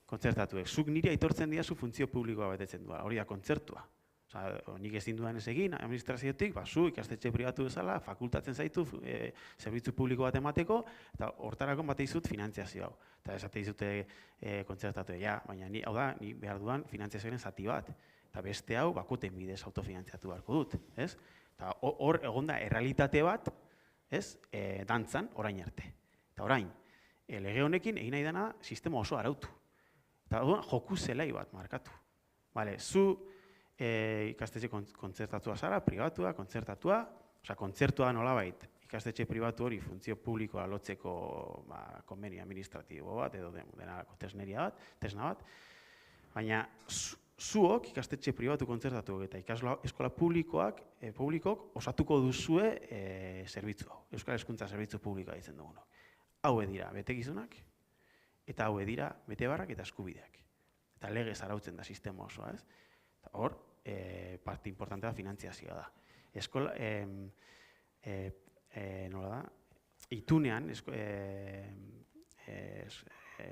kontzertatuek. Zuk niri aitortzen diazu funtzio publikoa betetzen duela, hori da kontzertua. Nik ezin dudan ez egin, administraziotik, zu ikastetxe pribatu bezala, fakultatzen zaitu zerbitzu publiko bat emateko, eta hortarako bat izut finantziazio hau. Eta esate izute kontzertatu, baina ni behar duan finantziazioaren zati bat. Eta beste hau, bakoten bidez autofinantziatu beharko dut. Eta hor egonda errealitate bat, dantzan, orain arte. Eta orain, lege honekin egin nahi dena sistema oso arautu. Eta joku zelai bat markatu. Zu ikastetxe kontzertatua zara, pribatua, kontzertatua, kontzertua nolabait ikastetxe pribatu hori funtzio publikoa lotzeko konbenio administratibo bat, edo denarako tresna bat, baina zuok ikastetxe pribatu kontzertatu eta eskola publikok osatuko duzue zerbitzu hau, Euskal Hezkuntza Zerbitzu Publikoa ditzen dugunok. Hau dira betekizunak, eta hau dira betebeharrak eta eskubideak. Eta legez arautzen da sistema osoa, ez? Hor, parte importante da finantziazioa da. Eskola, nola da? Itunean,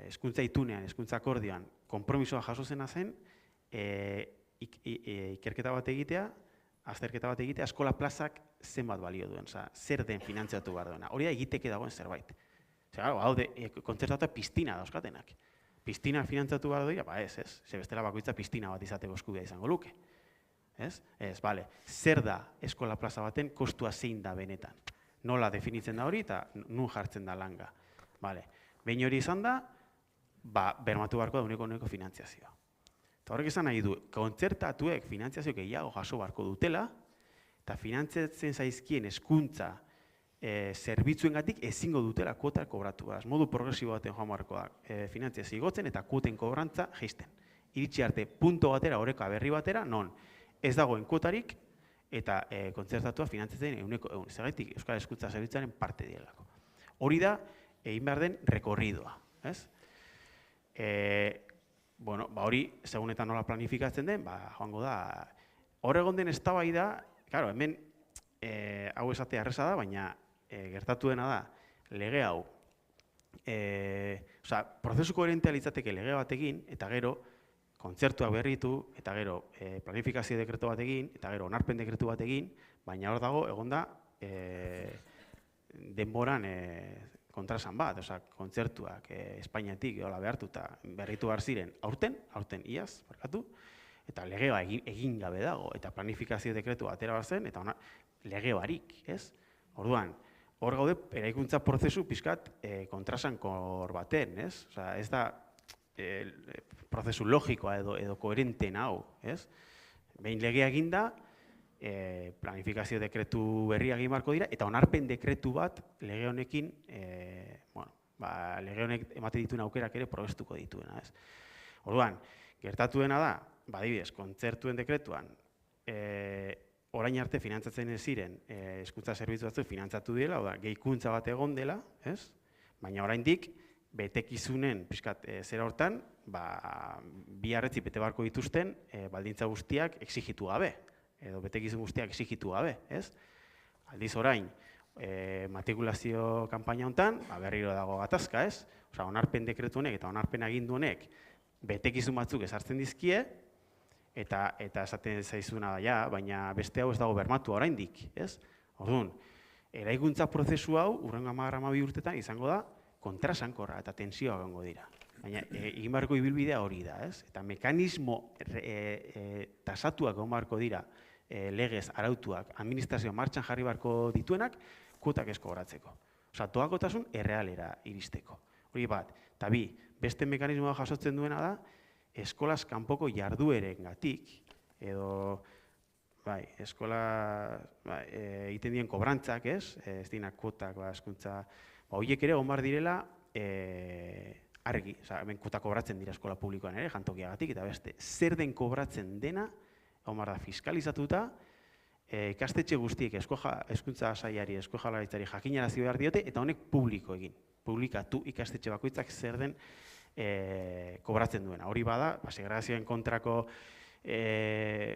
hezkuntza itunean, hezkuntza akordioan, konpromisoa jaso zena zen, ikerketa bat egitea, azterketa bat egitea, eskola plazak zenbat balio duen, zer den finantziatu behar duena. Hori da egiteke dagoen zerbait. Haude, kontzertatu piztina dauzkatenak. Piztina finantziatu behar dira, ez, ze bestela bakoitza piztina bat izateko eskubidea izango luke. Ez, bale, zer da eskola plaza baten kostua zein da benetan. Nola definitzen da hori eta nun jartzen da langa. Bale, behin hori izan da, bermatu beharko da uneko finantziazioa. Eta horrek izan nahi du, kontzertatuek finantziazio gehiago jaso beharko dutela, eta finantziatzen zaizkien hezkuntza zerbitzuengatik ezingo dutela kuotak kobratu. Modu progresibo baten joan beharko da finantziazio igotzen eta kuoten kobrantza jaisten. Iritsi arte punto batera, oreka berri batera, non ez dagoen kuotarik eta kontzertatua finantziatzen euneko egun. Zergatik Euskal Hezkuntza Zerbitzuaren parte direlako. Hori da, egin behar den rekorridoa. Hori, segun eta nola planifikatzen den, joango da, hor egon den eztabaida, hemen hau esatea erreza da, baina gertatu dena da, lege hau, prozesu koherentea litzateke lege batekin, eta gero, kontzertuak berritu, eta gero, planifikazio dekretu batekin, eta gero, onarpen dekretu batekin, baina hor dago, egon da, denboran kontrasan bat, kontzertuak Espainiatik behartu eta berritu behar ziren aurten iaz, barkatu, eta legea egin gabe dago, eta planifikazio dekretu atera behar zen, eta lege barik, ez? Orduan, hor gaude, eraikuntza prozesu pixkat kontrasankor baten, ez? Ez da prozesu logikoa edo koherenten hau, ez? Behin legea eginda, planifikazio dekretu berria egin beharko dira, eta onarpen dekretu bat lege honekin, lege honek ematen dituen aukerak ere probestuko dituena, ez? Orduan, gertatu dena da, adibidez, kontzertuen dekretuan, orain arte finantzatzen ez ziren hezkuntza zerbitzu batzuk finantzatu dela, gehikuntza bat egon dela, ez? Baina oraindik betekizunen pixkat zera hortan, bi arretzi bete beharko dituzten baldintza guztiak exigitu gabe, edo betekizun guztiak exigitu gabe, ez? Aldiz orain, matrikulazio kanpaina honetan, berriro dago gatazka, ez? Onarpen dekretu honek eta onarpen agindu honek betekizun batzuk ezartzen dizkie, eta esaten zaizuna da, baina beste hau ez dago bermatu oraindik, ez? Orduan, eraikuntza prozesu hau, hurrengo 10-12 urtetan izango da, kontrasankorra eta tentsioa egongo dira. Baina, egin beharko ibilbidea hori da, ez? Eta mekanismo tasatuak egon beharko dira, legez, arautuak, administrazioa martxan jarri beharko dituenak, kuotak ez kobratzeko. Doakotasun errealera iristeko. Hori bat, eta bi, beste mekanismoa jasotzen duena da, eskolaz kanpoko jarduerengatik, edo, eskola egiten dien kobrantzak, ez? Ez dinak kuotak, hezkuntza, horiek ere egon behar direla argi, hemen kuota kobratzen dira eskola publikoan ere, jantokiagatik, eta beste, zer den kobratzen dena, egon behar da fiskalizatuta, ikastetxe guztiek hezkuntza sailari, Eusko Jaurlaritzari jakinarazi behar diote, eta honek publiko egin, publikatu ikastetxe bakoitzak zer den kobratzen duena. Hori bada, segregazioen kontrako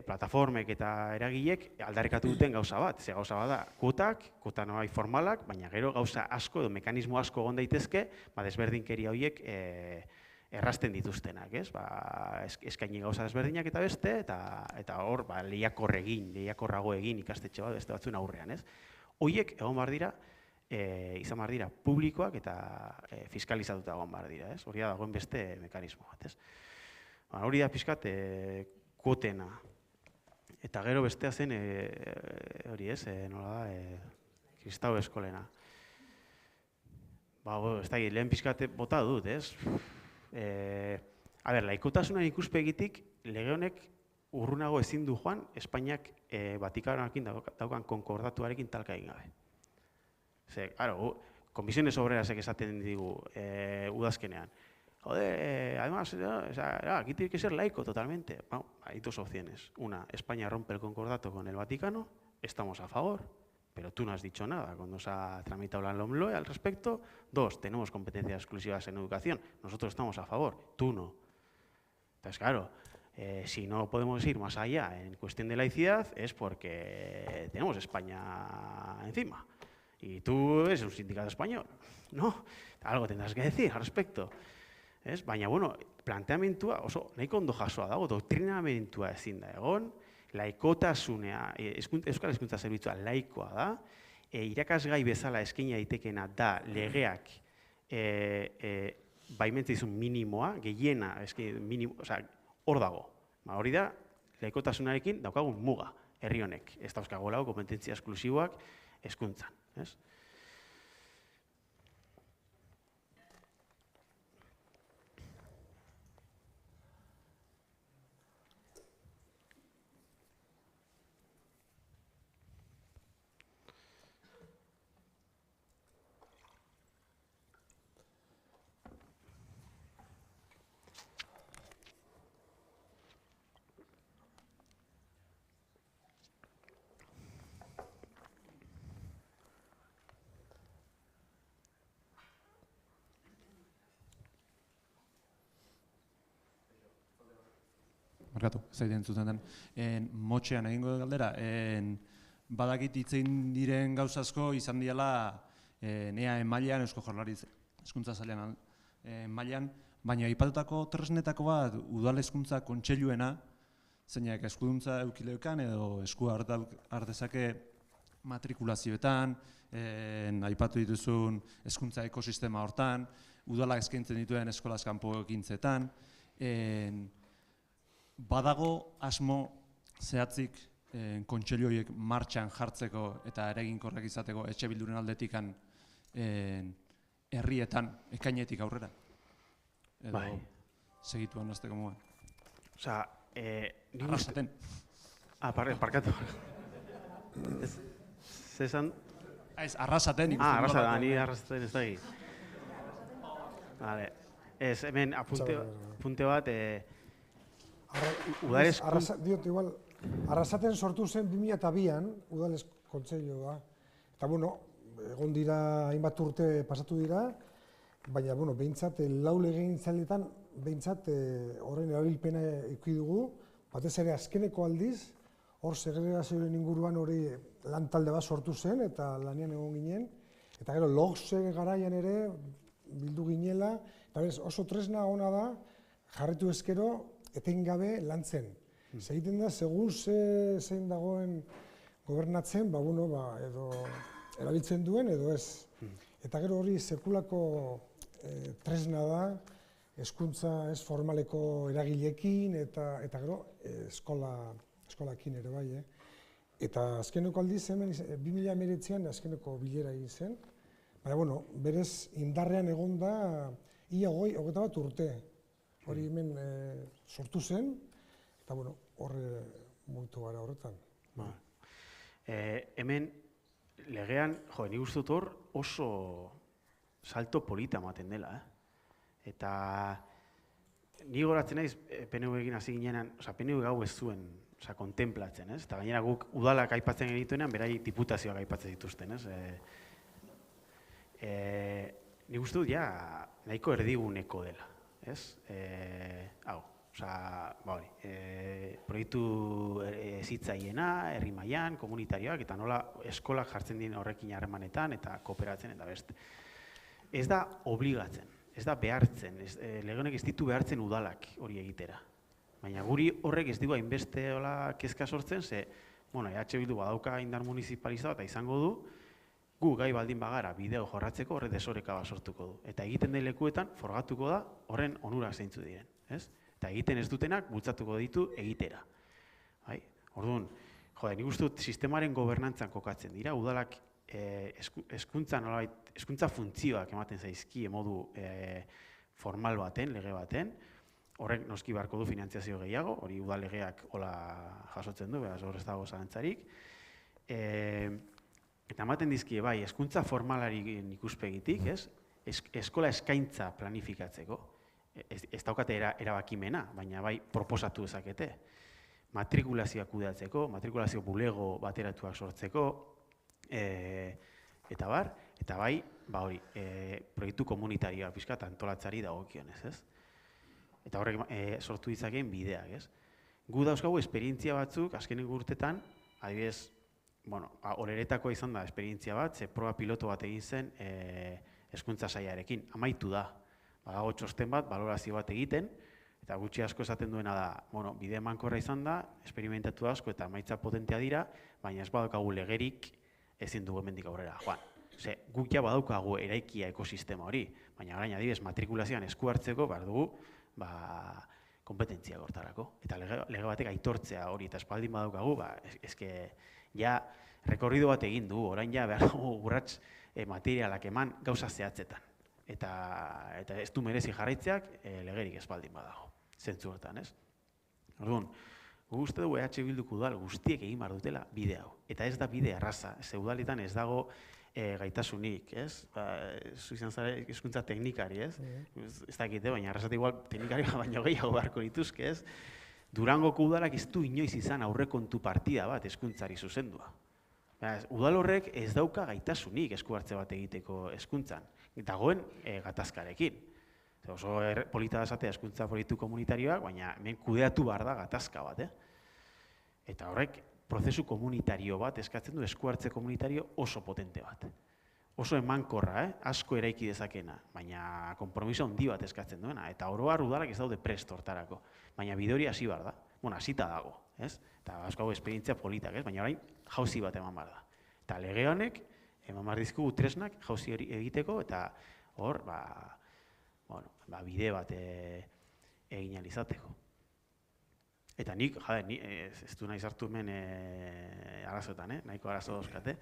plataformek eta eragilek aldarrikatu duten gauza bat. Ze gauza bada, kuota noai formalak, baina gero gauza asko edo mekanismo asko egon daitezke, desberdinkeria horiek errazten dituztenak, ez? Eskaini gauza desberdinak eta beste, eta hor lehiakorrago egin ikastetxe bat beste batzuen aurrean, ez? Horiek egon behar dira, izan behar dira publikoak eta fiskalizatuta egon behar dira, ez? Hori da dagoen beste mekanismo bat, ez? Hori da pixkat kuotena. Eta gero bestea zen, hori ez, nola da, kristau eskolena. Ez da, lehen pixkat bota dut, ez? Laikotasunaren ikuspegitik, lege honek urrunago ezin du joan, Espainiak Vatikanoarekin daukan konkordatuarekin talka egin gabe. Ze, claro, komisiones obrerasek esaten digu udazkenean. Joder, además, aquí tiene que ser laico totalmente. Bueno, hay dos opciones. Una, España rompe el concordato con el Vaticano, estamos a favor, pero tú no has dicho nada cuando se ha tramitado la LOMLOE al respecto. Dos, tenemos competencias exclusivas en educación, nosotros estamos a favor, tú no. Entonces, claro, si no podemos ir más allá en cuestión de laicidad es porque tenemos España encima. Y tú eres un sindicato español, ¿no? Algo tendrás que decir al respecto. Baina, bueno, planteamentua oso nahiko ondo jasoa dago, doktrinamentua ezin da egon, laikotasunea, Euskal Hezkuntza Zerbitzua laikoa da, irakasgai bezala eskaini daitekeena da legeak baimentzen dizun minimoa, gehiena, hor dago. Hori da, laikotasunarekin daukagun muga, herri honek. Ez dauzkagoela kompetentzia esklusiboak hezkuntzan. Markatu, ez zaiten zuten den. Motxean egingo galdera, badakit hitzein diren gauzazko izan diala EAE mailan, Eusko Jaurlaritza hezkuntza sailean mailan, baina aipatutako tresnetako bat udal hezkuntza kontseiluena, zeinak eskuduntza eukileukan edo esku ardezake matrikulazioetan, aipatu dituzun hezkuntza ekosistema hortan, udalak eskaintzen dituen eskolaz kanpo ekintzetan, badago asmo zehatzik kontseilu horiek martxan jartzeko eta eraginkorrak izateko etxe bilduren aldetikan herrietan ekainetik aurrera? Edo segituan azteko mugan? Osa, arrasaten. Parkatu. Zezan? Ez, arrasaten. Arrasaten, ni arrasaten ez da egin. Ez, hemen apunte bat, Diot, igual, Arrasaten sortu zen 2002an, Udal Kontseilua. Eta, bueno, egon dira, hainbat urte pasatu dira, baina, bueno, behintzat, lau legegintzaldietan, behintzat, horren erabilpena eduki dugu, batez ere azkeneko aldiz, hor segregazioaren inguruan hori lan talde bat sortu zen, eta lanean egon ginen, eta gero, logse garaian ere, bildu ginela, eta berez, oso tresna ona da, jarritu ezkero, etengabe lantzen. Egiten da, segun zein dagoen gobernatzen, edo erabiltzen duen edo ez. Eta gero hori sekulako tresna da, hezkuntza ez formaleko eragileekin eta gero eskolakin ere bai. Eta azkeneko aldiz hemen 2019an azkeneko bilera egin zen. Baina, berez indarrean egon da ia 21 urte. Hori hemen sortu zen, eta horre mugitu gara horretan. Hemen legean, nik uste dut hor oso salto polita ematen dela. Eta ni goratzen naiz PNV-ekin hasi ginenan, PNV gau ez zuen kontemplatzen, eta gainera guk udalak aipatzen genituenean, berai diputazioak aipatzen dituzten. Nik uste dut ja nahiko erdiguneko dela. Proiektu hezitzaileena, herri mailan, komunitarioak, eta nola eskolak jartzen diren horrekin harremanetan eta kooperatzen eta beste. Ez da obligatzen, ez da behartzen, lege honek ez ditu behartzen udalak hori egitera. Baina guri horrek ez digu hainbeste kezka sortzen, ze, EH Bildu badauka indar municipalizatu eta izango du, gu gai baldin bagara bideo jorratzeko horre desoreka bat sortuko du. Eta egiten den lekuetan forgatuko da horren onurak zeintzu diren. Eta egiten ez dutenak bultzatuko ditu egitera. Orduan, nik uste dut sistemaren gobernantzan kokatzen dira, udalak hezkuntza funtzioak ematen zaizkie modu formal baten, lege baten, horrek noski beharko du finantziazio gehiago, hori udal legeak hola jasotzen du, beraz hor ez dago zalantzarik. Eta ematen dizkie, bai, hezkuntza formalari ikuspegitik, ez? Eskola eskaintza planifikatzeko. Ez daukate erabakimena, baina bai proposatu dezakete. Matrikulazioak kudeatzeko, matrikulazio bulego bateratuak sortzeko, eta bai, hori, proiektu komunitarioa pixkat antolatzari dagokionez, ez? Eta horrek sortu ditzakeen bideak, ez? Gu dauzkagu esperientzia batzuk, azkeneko urtetan, adibidez, Oreretakoa izan da esperientzia bat, ze proba piloto bat egin zen hezkuntza sailarekin, amaitu da. Badago txosten bat, balorazio bat egiten, eta gutxi asko esaten duena da, bide emankorra izan da, esperimentatu asko eta emaitza potentea dira, baina ez badaukagu legerik ezin dugu hemendik aurrera joan. Guk ja badaukagu eraikia ekosistema hori, baina orain adibidez matrikulazioan esku hartzeko behar dugu kompetentzia hortarako. Eta lege batek aitortzea hori, eta espaldin badaukagu, ja rekorrido bat egin du, orain ja behar dugu urrats materialak eman gauza zehatzetan. Eta ez du merezi jarraitzeak legerik espaldin badago, zentzu hortan, ez? Orduan, guk uste dugu EH Bilduko udal guztiek egin behar dutela bide hau. Eta ez da bide arraza, ez udaletan ez dago gaitasunik, ez? Zu izan zara hezkuntza teknikari, ez? Ez dakite, baina arrasatik igual teknikari baino gehiago beharko dituzke, ez? Durangoko udalak ez du inoiz izan aurrekontu partida bat hezkuntzari zuzendua. Udal horrek ez dauka gaitasunik esku hartze bat egiteko hezkuntzan. Dagoen gatazkarekin. Oso polita da esatea hezkuntza proiektu komunitarioak, baina hemen kudeatu behar da gatazka bat. Eta horrek prozesu komunitario bat eskatzen du, esku hartze komunitario oso potente bat. Oso emankorra, asko eraiki dezakena, baina konpromiso handi bat eskatzen duena. Eta oro har udalak ez daude prest hortarako. Baina bide hori hasi behar da. Hasita dago, ez? Eta asko hau esperientzia politak, ez? Baina orain jauzi bat eman behar da. Eta lege honek, eman behar dizkugu tresnak jauzi hori egiteko, eta hor, bide bat egin ahal izateko. Eta nik, ez du nahi sartu hemen arazoetan, nahiko arazo dauzkate,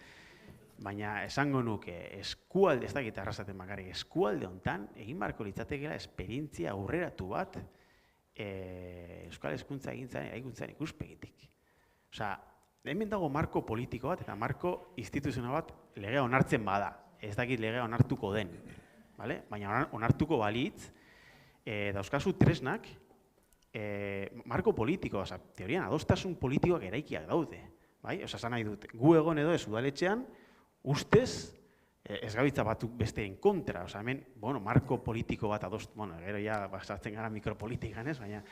baina esango nuke eskualde, ez dakit arrasaten bakarrik, eskualde hontan egin beharko litzatekeela esperientzia aurreratu bat euskal hezkuntza egintzaren ikuspegitik. Osea, hemen dago marko politiko bat eta marko instituzional bat legea onartzen bada. Ez dakit legea onartuko den, baina onartuko balitz, dauzkazu tresnak marko politiko, teorian adostasun politikoak eraikiak daude. Osa, esan nahi dut, gu egon edo ez udaletxean, ustez, ez gabiltza batzuk besteen kontra, oza, hemen, marko politiko bat adostu, gero ja basatzen gara mikropolitikan ez, baina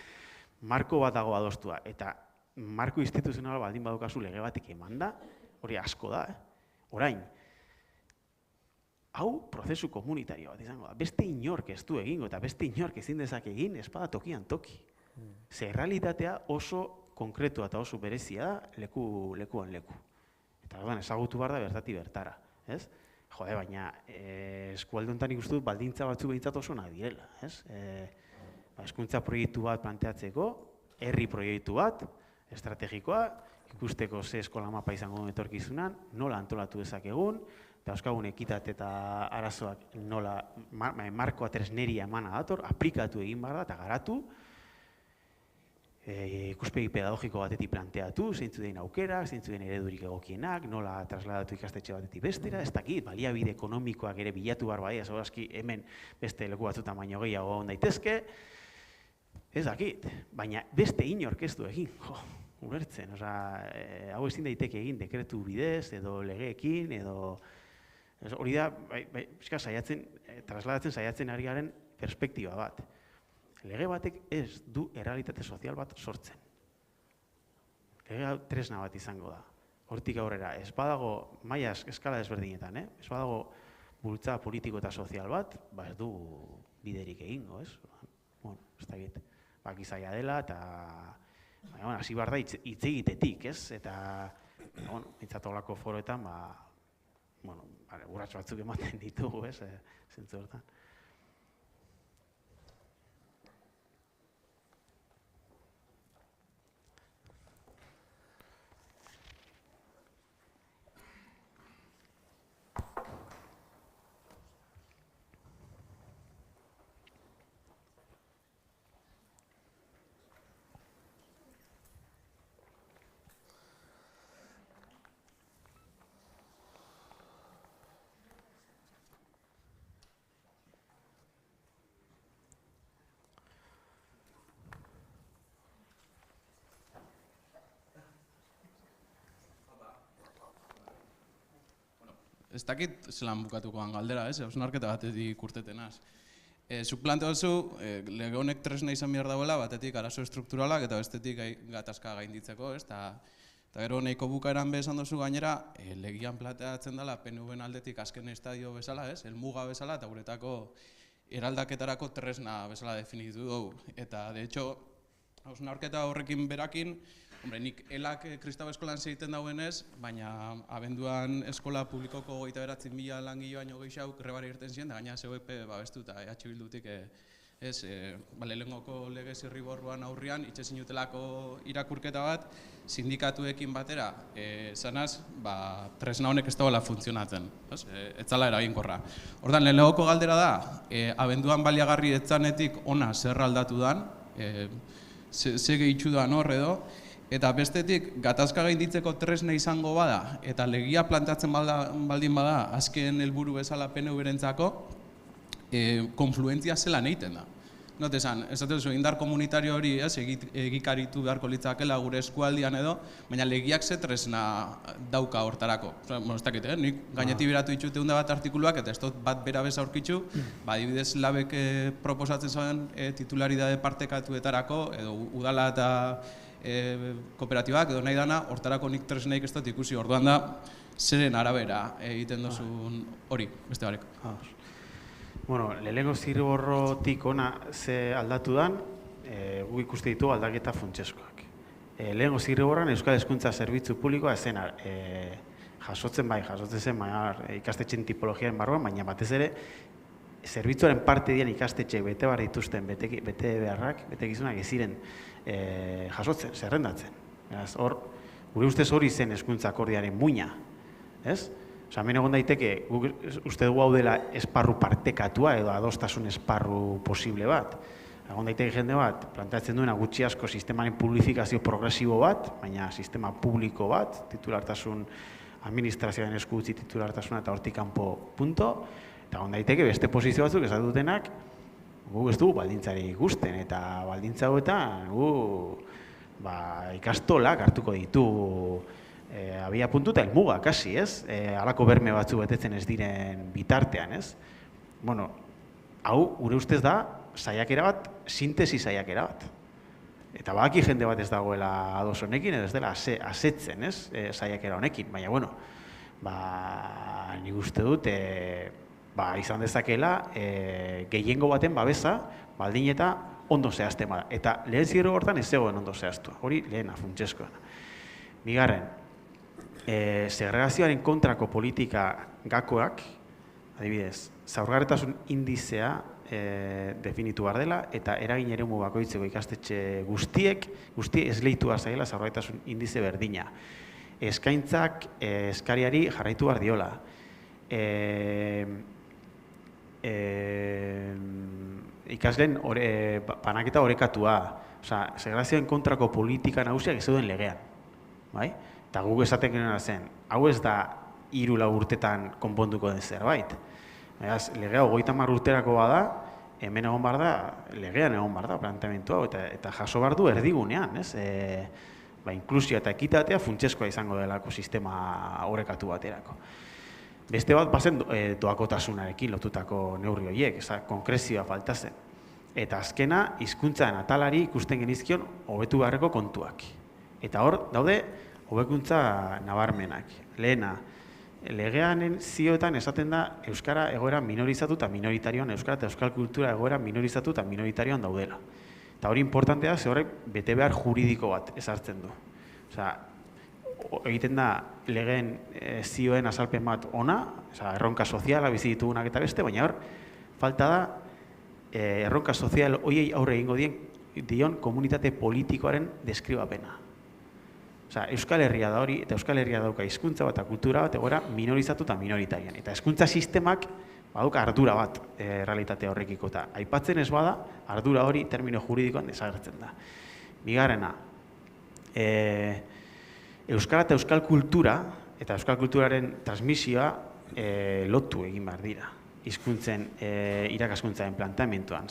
marko bat dago adostua, eta marko instituzional baldin badukazu lege batik eman da, hori asko da, orain, hau prozesu komunitario bat izango da, beste inork ez du egingo, eta beste inork ezin dezake egin, ez bada tokian toki. Ze realitatea oso konkretua eta oso berezia da lekuan leku. Eta ezagutu behar da bertatik bertara, ez? Jode, baina eskualde honetan ikustu dut baldintza batzu behintzat oso nahi direla, ez? Hezkuntza proiektu bat planteatzeko, herri proiektu bat, estrategikoa, ikusteko ze eskola mapa izango duen etorkizunan, nola antolatu dezakegun, eta euskagun ekitate eta arazoak nola markoa tresneria emana dator, aplikatu egin behar da eta garatu, ikuspegi pedagogiko batetik planteatu, zeintzu den aukerak, zeintzu den eredurik egokienak, nola trasladatu ikastetxe batetik bestera, ez dakit, baliabide ekonomikoak ere bilatu behar badia, zagorazki hemen beste leku batzutan baino gehiago egon daitezke, ez dakit, baina beste inork ez du egin, ulertzen, hau ezin daiteke egin dekretu bidez, edo legeekin, edo hori da, trasladatzen saiatzen ari garen perspektiba bat. Lege batek ez du errealitate sozial bat sortzen. Lege tresna bat izango da. Hortik aurrera, ez badago, maila eskala desberdinetan, ez badago bultza politiko eta sozial bat, ez du biderik egingo, ez? Ez dakit, baki zaila dela, eta hasi behar da hitz egitetik, ez? Eta, mintzatolako foroetan, urrats batzuk ematen ditugu, ez? Zentzu hortan. ez dakit zelan bukatukoan galdera, ez? Hausnarketa batetik urtetenaz. Zuk planteazu, lege honek tresna izan behar dauela, batetik arazo estrukturalak eta bestetik gatazka gainditzeko, ez? Eta gero nahiko bukaeran be esan duzu gainera, legian planteatzen dela PNV-en aldetik azken estadio bezala, ez? Helmuga bezala eta guretako eraldaketarako tresna bezala definitu dugu. Eta, de hecho, hausnarketa horrekin berakin, hombre, nik elak Kristau eskolan zeiten dauenez, baina abenduan eskola publikoko 29.000 langile baino gehiago grebara irten ziren, da gaina ZOEP babestu eta EH Bildutik lehenengoko lege zirriborroan aurrian itxezin jutelako irakurketa bat, sindikatuekin batera, zanaz, tresna honek ez dagoela funtzionatzen, ez zala eraginkorra. Ordan, lehenengoko galdera da, abenduan baliagarri etzanetik ona zer aldatu dan, ze gehitxu dan hor edo, eta bestetik, gatazka gainditzeko tresna izango bada, eta legia planteatzen baldin bada, azken helburu bezala PNV-rentzako, konfluentzia zelan egiten da. Not esan, ez dut indar komunitario hori egikaritu beharko litzakela gure eskualdian edo, baina legiak ze tresna dauka hortarako. Ez dakit, nik gainetik biratu ditut bat artikuluak, eta ez dut bat bera beza aurkitzu, adibidez labek proposatzen zuen titularidade partekatuetarako, edo udala eta kooperatibak edo nahi dana, hortarako nik tresnaik ez dut ikusi, orduan da, zeren arabera egiten duzun hori, beste barek. Bueno, lehenengo zirriborrotik ona ze aldatu dan, gu ikuste ditu aldaketa funtseskoak. Lehenengo zirriborroan Euskal Hezkuntza Zerbitzu Publikoa ezen jasotzen zen ikastetxen tipologiaren barruan, baina batez ere, zerbitzuaren parte dian ikastetxe bete behar dituzten bete beharrak, bete gizunak eziren jasotzen, zerrendatzen. Gure ustez hori zen hezkuntza akordiaren muina, ez? Hemen egon daiteke, uste dugu hau dela esparru partekatua edo adostasun esparru posible bat. Egon daiteke jende bat, planteatzen duena gutxi asko sistemaren publifikazio progresibo bat, baina sistema publiko bat, titulartasun administrazioaren esku utzi titulartasuna eta hortik kanpo punto. Eta egon daiteke beste posizio batzuk esan dutenak, gu ez dugu baldintzari ikusten, eta baldintza hauetan gu ikastolak hartuko ditugu abia puntu eta helmuga, kasi, ez? Halako berme batzu betetzen ez diren bitartean, ez? Bueno, hau, gure ustez da, saiakera bat, sintesi saiakera bat. Eta badaki jende bat ez dagoela ados honekin, edo ez dela asetzen, ez? Saiakera honekin, baina, bueno, nik uste dut, izan dezakela, gehiengo baten babesa, baldin eta ondo zehazten bada. Eta lehen zirro hortan ez zegoen ondo zehaztua, hori lehena, funtseskoena. Bigarren, segregazioaren kontrako politika gakoak, adibidez, zaurgarritasun indizea definitu behar dela, eta eragin eremu bakoitzeko ikastetxe guzti esleitua zaila zaurgarritasun indize berdina. Eskaintzak eskariari jarraitu behar diola. Ikasleen banaketa orekatua, segregazioaren kontrako politika nagusiak ez zeuden legean, bai? Eta guk esaten genuen zen, hau ez da 3-4 urtetan konponduko den zerbait. Legea 30 urterako bada, hemen egon behar da, legean egon behar da, planteamendu hau, eta jaso behar du erdigunean, ez? Inklusioa eta ekitatea funtseskoa izango delako sistema orekatu baterako. Beste bat, bazen doakotasunarekin lotutako neurri horiek, konkrezioa falta zen. Eta azkena, hizkuntzaren atalari ikusten genizkion hobetu beharreko kontuak. Eta hor, daude, hobekuntza nabarmenak. Lehena, legeanen zioetan esaten da euskara egoera minorizatu eta minoritarioan, euskara eta euskal kultura egoera minorizatu eta minoritarioan daudela. Eta hori importantea, ze horrek bete behar juridiko bat ezartzen du. Egiten da legeen zioen azalpen bat ona, erronka soziala bizi ditugunak eta beste, baina hor, falta da erronka sozial horiei aurre egingo dion komunitate politikoaren deskribapena. Euskal Herria da hori, eta Euskal Herria dauka hizkuntza bat eta kultura bat egoera minorizatu eta minoritarian. Eta hizkuntza sistemak baduka ardura bat realitate horrekiko. Eta aipatzen ez bada, ardura hori termino juridikoan desagertzen da. Bigarrena, Euskara eta Euskal kultura, eta Euskal kulturaren transmisioa lotu egin behar dira. Hizkuntzen irakaskuntzaren planteamentuan.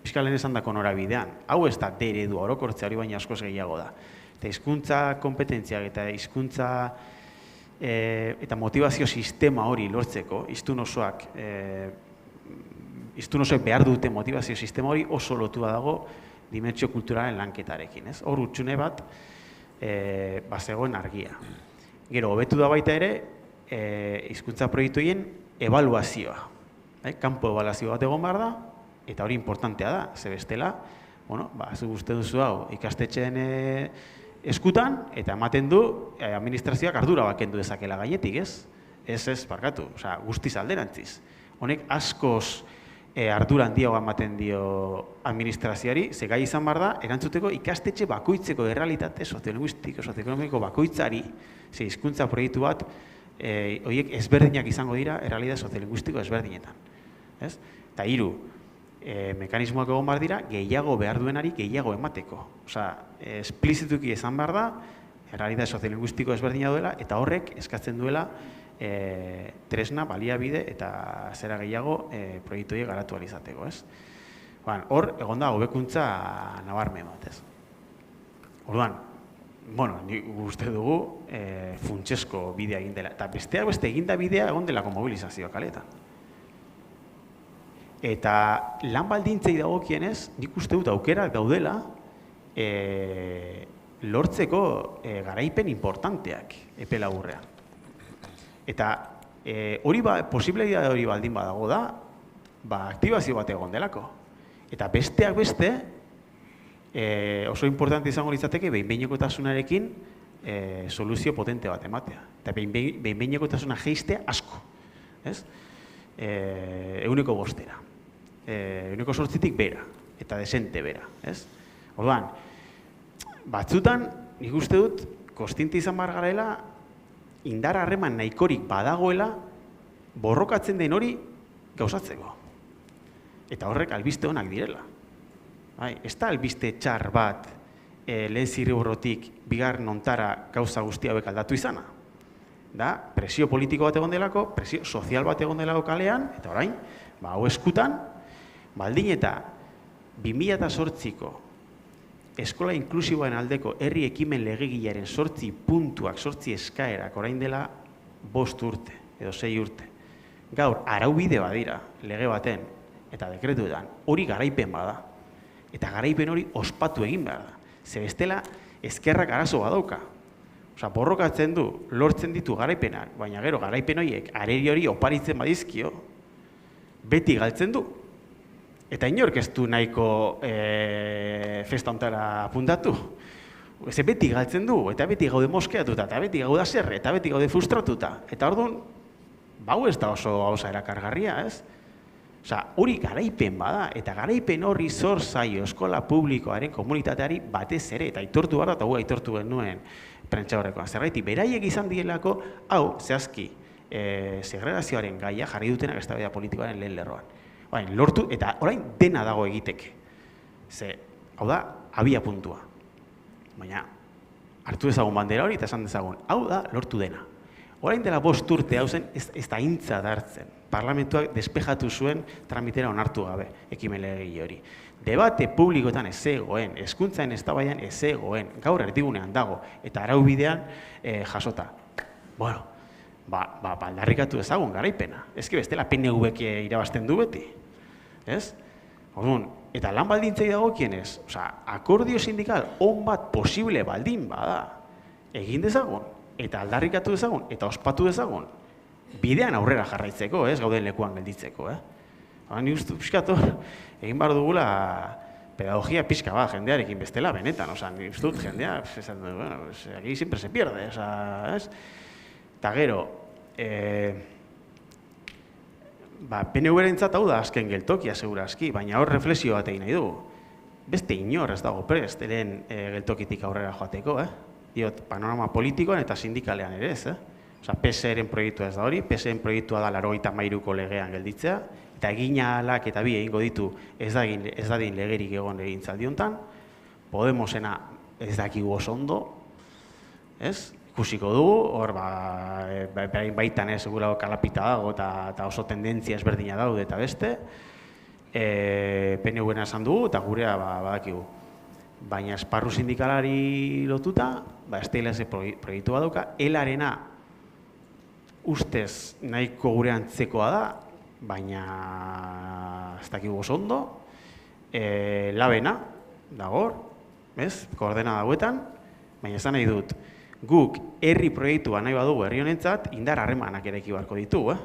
Fiskalen esan dako norabidean, hau ez da D-eredua orokortzea hori baina askoz gehiago da. Eta hizkuntza kompetentziak eta hizkuntza eta motivazio sistema hori lortzeko, hiztun osoak behar dute motivazio sistema hori oso lotua dago dimentsio kulturalen lanketarekin. Hor utxune bat zegoen argia. Gero, hobetu da baita ere, hizkuntza proiektuien ebaluazioa. Kanpo ebaluazio bat egon behar da, eta hori importantea da, ze bestela, zu uste duzu hau ikastetxeen eskutan, eta ematen du administrazioak ardura bakendu dezakela gainetik, ez? Ez, barkatu, guztiz alderantziz. Honek askoz ardura handiago ematen dio administrazioari, ze gai izan behar da, erantzuteko ikastetxe bakoitzeko errealitate soziolinguistiko, sozioekonomiko bakoitzari, ze hizkuntza proiektu bat, horiek ezberdinak izango dira errealitate soziolinguistiko ezberdinetan. Eta hiru, mekanismoak egon behar dira, gehiago behar duenari gehiago emateko. Esplizituki esan behar da, errealitate soziolinguistiko ezberdina duela, eta horrek eskatzen duela tresna, baliabide eta zera gehiago proiektu horiek garatu ahal izateko. Hor, egon da, hobekuntza nabarmen bat. Orduan, nik uste dugu funtsezko bidea egin dela. Eta besteak beste eginda bidea egon delako mobilizazioa kaletan. Eta lan baldintzei dagokienez, nik uste dut aukerak daudela lortzeko garaipen importanteak epe laburrean. Eta posibilitatea hori baldin badago da, aktibazio bat egon delako. Eta besteak beste, oso importante izango litzateke behin-behinekotasunarekin soluzio potente bat ematea. Eta behin-behinekotasuna jeistea asko. 100%. 8%tik bera, eta desente bera. Orduan, batzutan, nik uste dut, kontziente izan behar garela, indar harreman nahikorik badagoela, borrokatzen den hori gauzatzeko. Eta horrek albiste onak direla. Ez da albiste txar bat lehen zirriborrotik bigarren ontara gauza guzti hauek aldatu izana. Da, presio politiko bat egon delako, presio sozial bat egon delako kalean, eta orain, hau eskutan, baldin eta 2008ko eskola inklusiboen aldeko herri ekimen legegilaren 8 puntuak, 8 eskaerak orain dela 5 urte edo 6 urte. Gaur, araubide badira lege baten eta dekretuetan hori garaipen bada. Eta garaipen hori ospatu egin behar da. Ze bestela ezkerrak arazo badauka. Borrokatzen du, lortzen ditu garaipenak, baina gero garaipen horiek areri hori oparitzen badizkio, beti galtzen du. Eta inork ez du nahiko festa ontara apuntatu. Ze beti galtzen du, eta beti gaude moskeatuta, eta beti gaude aserre, eta beti gaude frustratuta. Eta orduan, bau ez da oso gauza erakargarria, ez? Hori garaipen bada, eta garaipen horri zor zaio eskola publikoaren komunitateari batez ere, eta aitortu behar da, eta gu aitortu genuen prentsa horrekoan. Zergaiti, beraiek izan dielako, hau, zehazki, segregazioaren gaia jarri dutenak eztabaida politikoaren lehen lerroan. Lortu, eta orain dena dago egiteke. Ze, hau da, abia puntua. Baina, hartu dezagun bandera hori eta esan dezagun, hau da, lortu dena. Orain dela 5 urte hau zen, ez da intza dartzen. Parlamentuak despejatu zuen tramitera onartu gabe, ekimen legegile hori. Debate publikoetan ez zegoen, hezkuntzaren eztabaidan ez zegoen, gaur erdigunean dago, eta araubidean jasota. Bueno, aldarrikatu ezagun garaipena. Ez bestela PNV-ek irabazten du beti. Eta lan baldintzei dagokienez, akordio sindikal on bat posible baldin bada, egin dezagun, eta aldarrikatu dezagun, eta ospatu dezagun, bidean aurrera jarraitzeko, gauden lekuan gelditzeko. Ni uste pixkatu, egin behar dugula pedagogia pixka bat jendearekin bestela, benetan. Ni uste dut jendea, aquí siempre se pierde. Eta gero, PNV-rentzat hau da azken geltokia, segurazki, baina hor reflexio bat egin nahi dugu. Beste inor ez dago prest, lehen geltokitik aurrera joateko, diot, panorama politikoan eta sindikalean ere ez, PSE-ren proiektua ez da hori, PSE-ren proiektua da 93ko legean gelditzea, eta eginalak eta bi egingo ditu ez dadin legerik egon egintzaldi hontan, Podemosena ez dakigu oso ondo, ikusiko dugu, hor baitan segura kalapita dago eta oso tendentzia ezberdina daude eta beste, PNV-na esan dugu eta gurea badakigu. Baina esparru sindikalari lotuta, STLS proiektu badauka, ELA-arena ustez nahiko gure antzekoa da, baina ez dakigu oso ondo, labena dagor, ez, koordena dauetan, baina esan nahi dut, guk herri proiektua nahi badugu herri honentzat, indar harremanak eraiki beharko ditugu,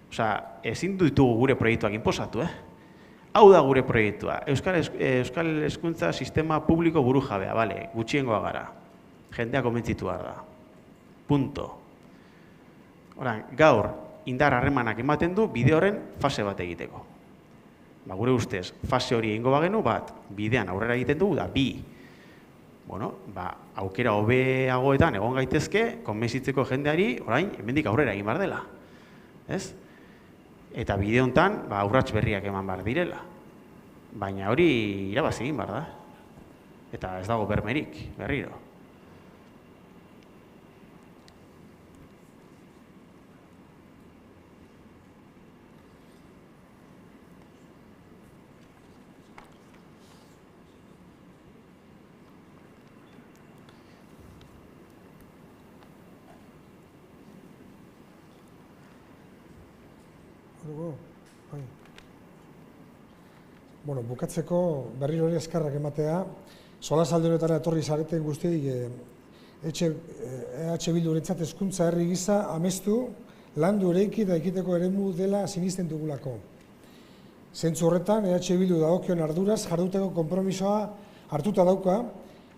Osea, ezin ditugu gure proiektuak inposatu, Hau da gure proiektua, Euskal Hezkuntza Sistema Publiko burujabea, bale, gutxiengoa gara, jendea konbentzitu behar da, punto. Horan, gaur, indar harremanak ematen du bide horren fase bat egiteko. Gure ustez, fase hori egingo bagenu, bat, bidean aurrera egiten dugu, da, bi, aukera hobeagoetan egon gaitezke, konbentzitzeko jendeari, orain, hemendik aurrera egin behar dela. Ez? Eta bide honetan, urrats berriak eman behar direla. Baina hori irabazi egin behar da. Eta ez dago bermerik, berriro. Bueno, bukatzeko berriro ere eskarrak ematea, solasaldi honetara etorri zareten guztiei EH Bildurentzat hezkuntza herri gisa amestu, landu ereiki eta ekiteko eremu dela sinisten dugulako. Zentzu horretan, EH Bildu dagokion arduraz jarduteko konpromisoa hartuta dauka,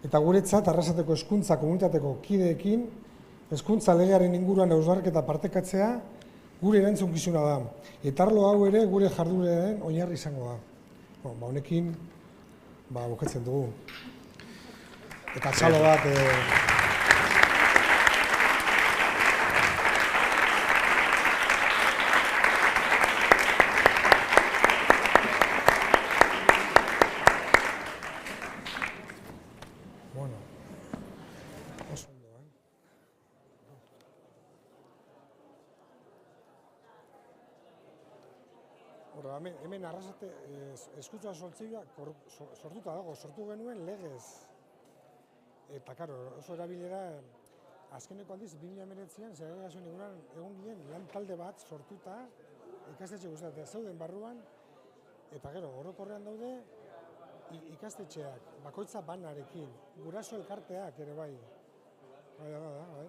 eta guretzat arrasateko hezkuntza komunitateko kideekin, hezkuntza legearen inguruan hausnarketa partekatzea, gure erantzukizuna da. Eta arlo hau ere gure jardueraren oinarri izango da. Honekin, bukatzen dugu. Eta txalo bat... Hemen arrasate, hezkuntza sortzioa sortuta dago, sortu genuen legez. Eta, karo, oso erabilera, azkeneko aldiz, 2019an, segregazioen egon ginen, lan talde bat sortuta, ikastetxe guztiak, zeuden barruan, eta gero, orokorrean daude, ikastetxeak, bakoitza banarekin, guraso elkarteak ere bai. Bai.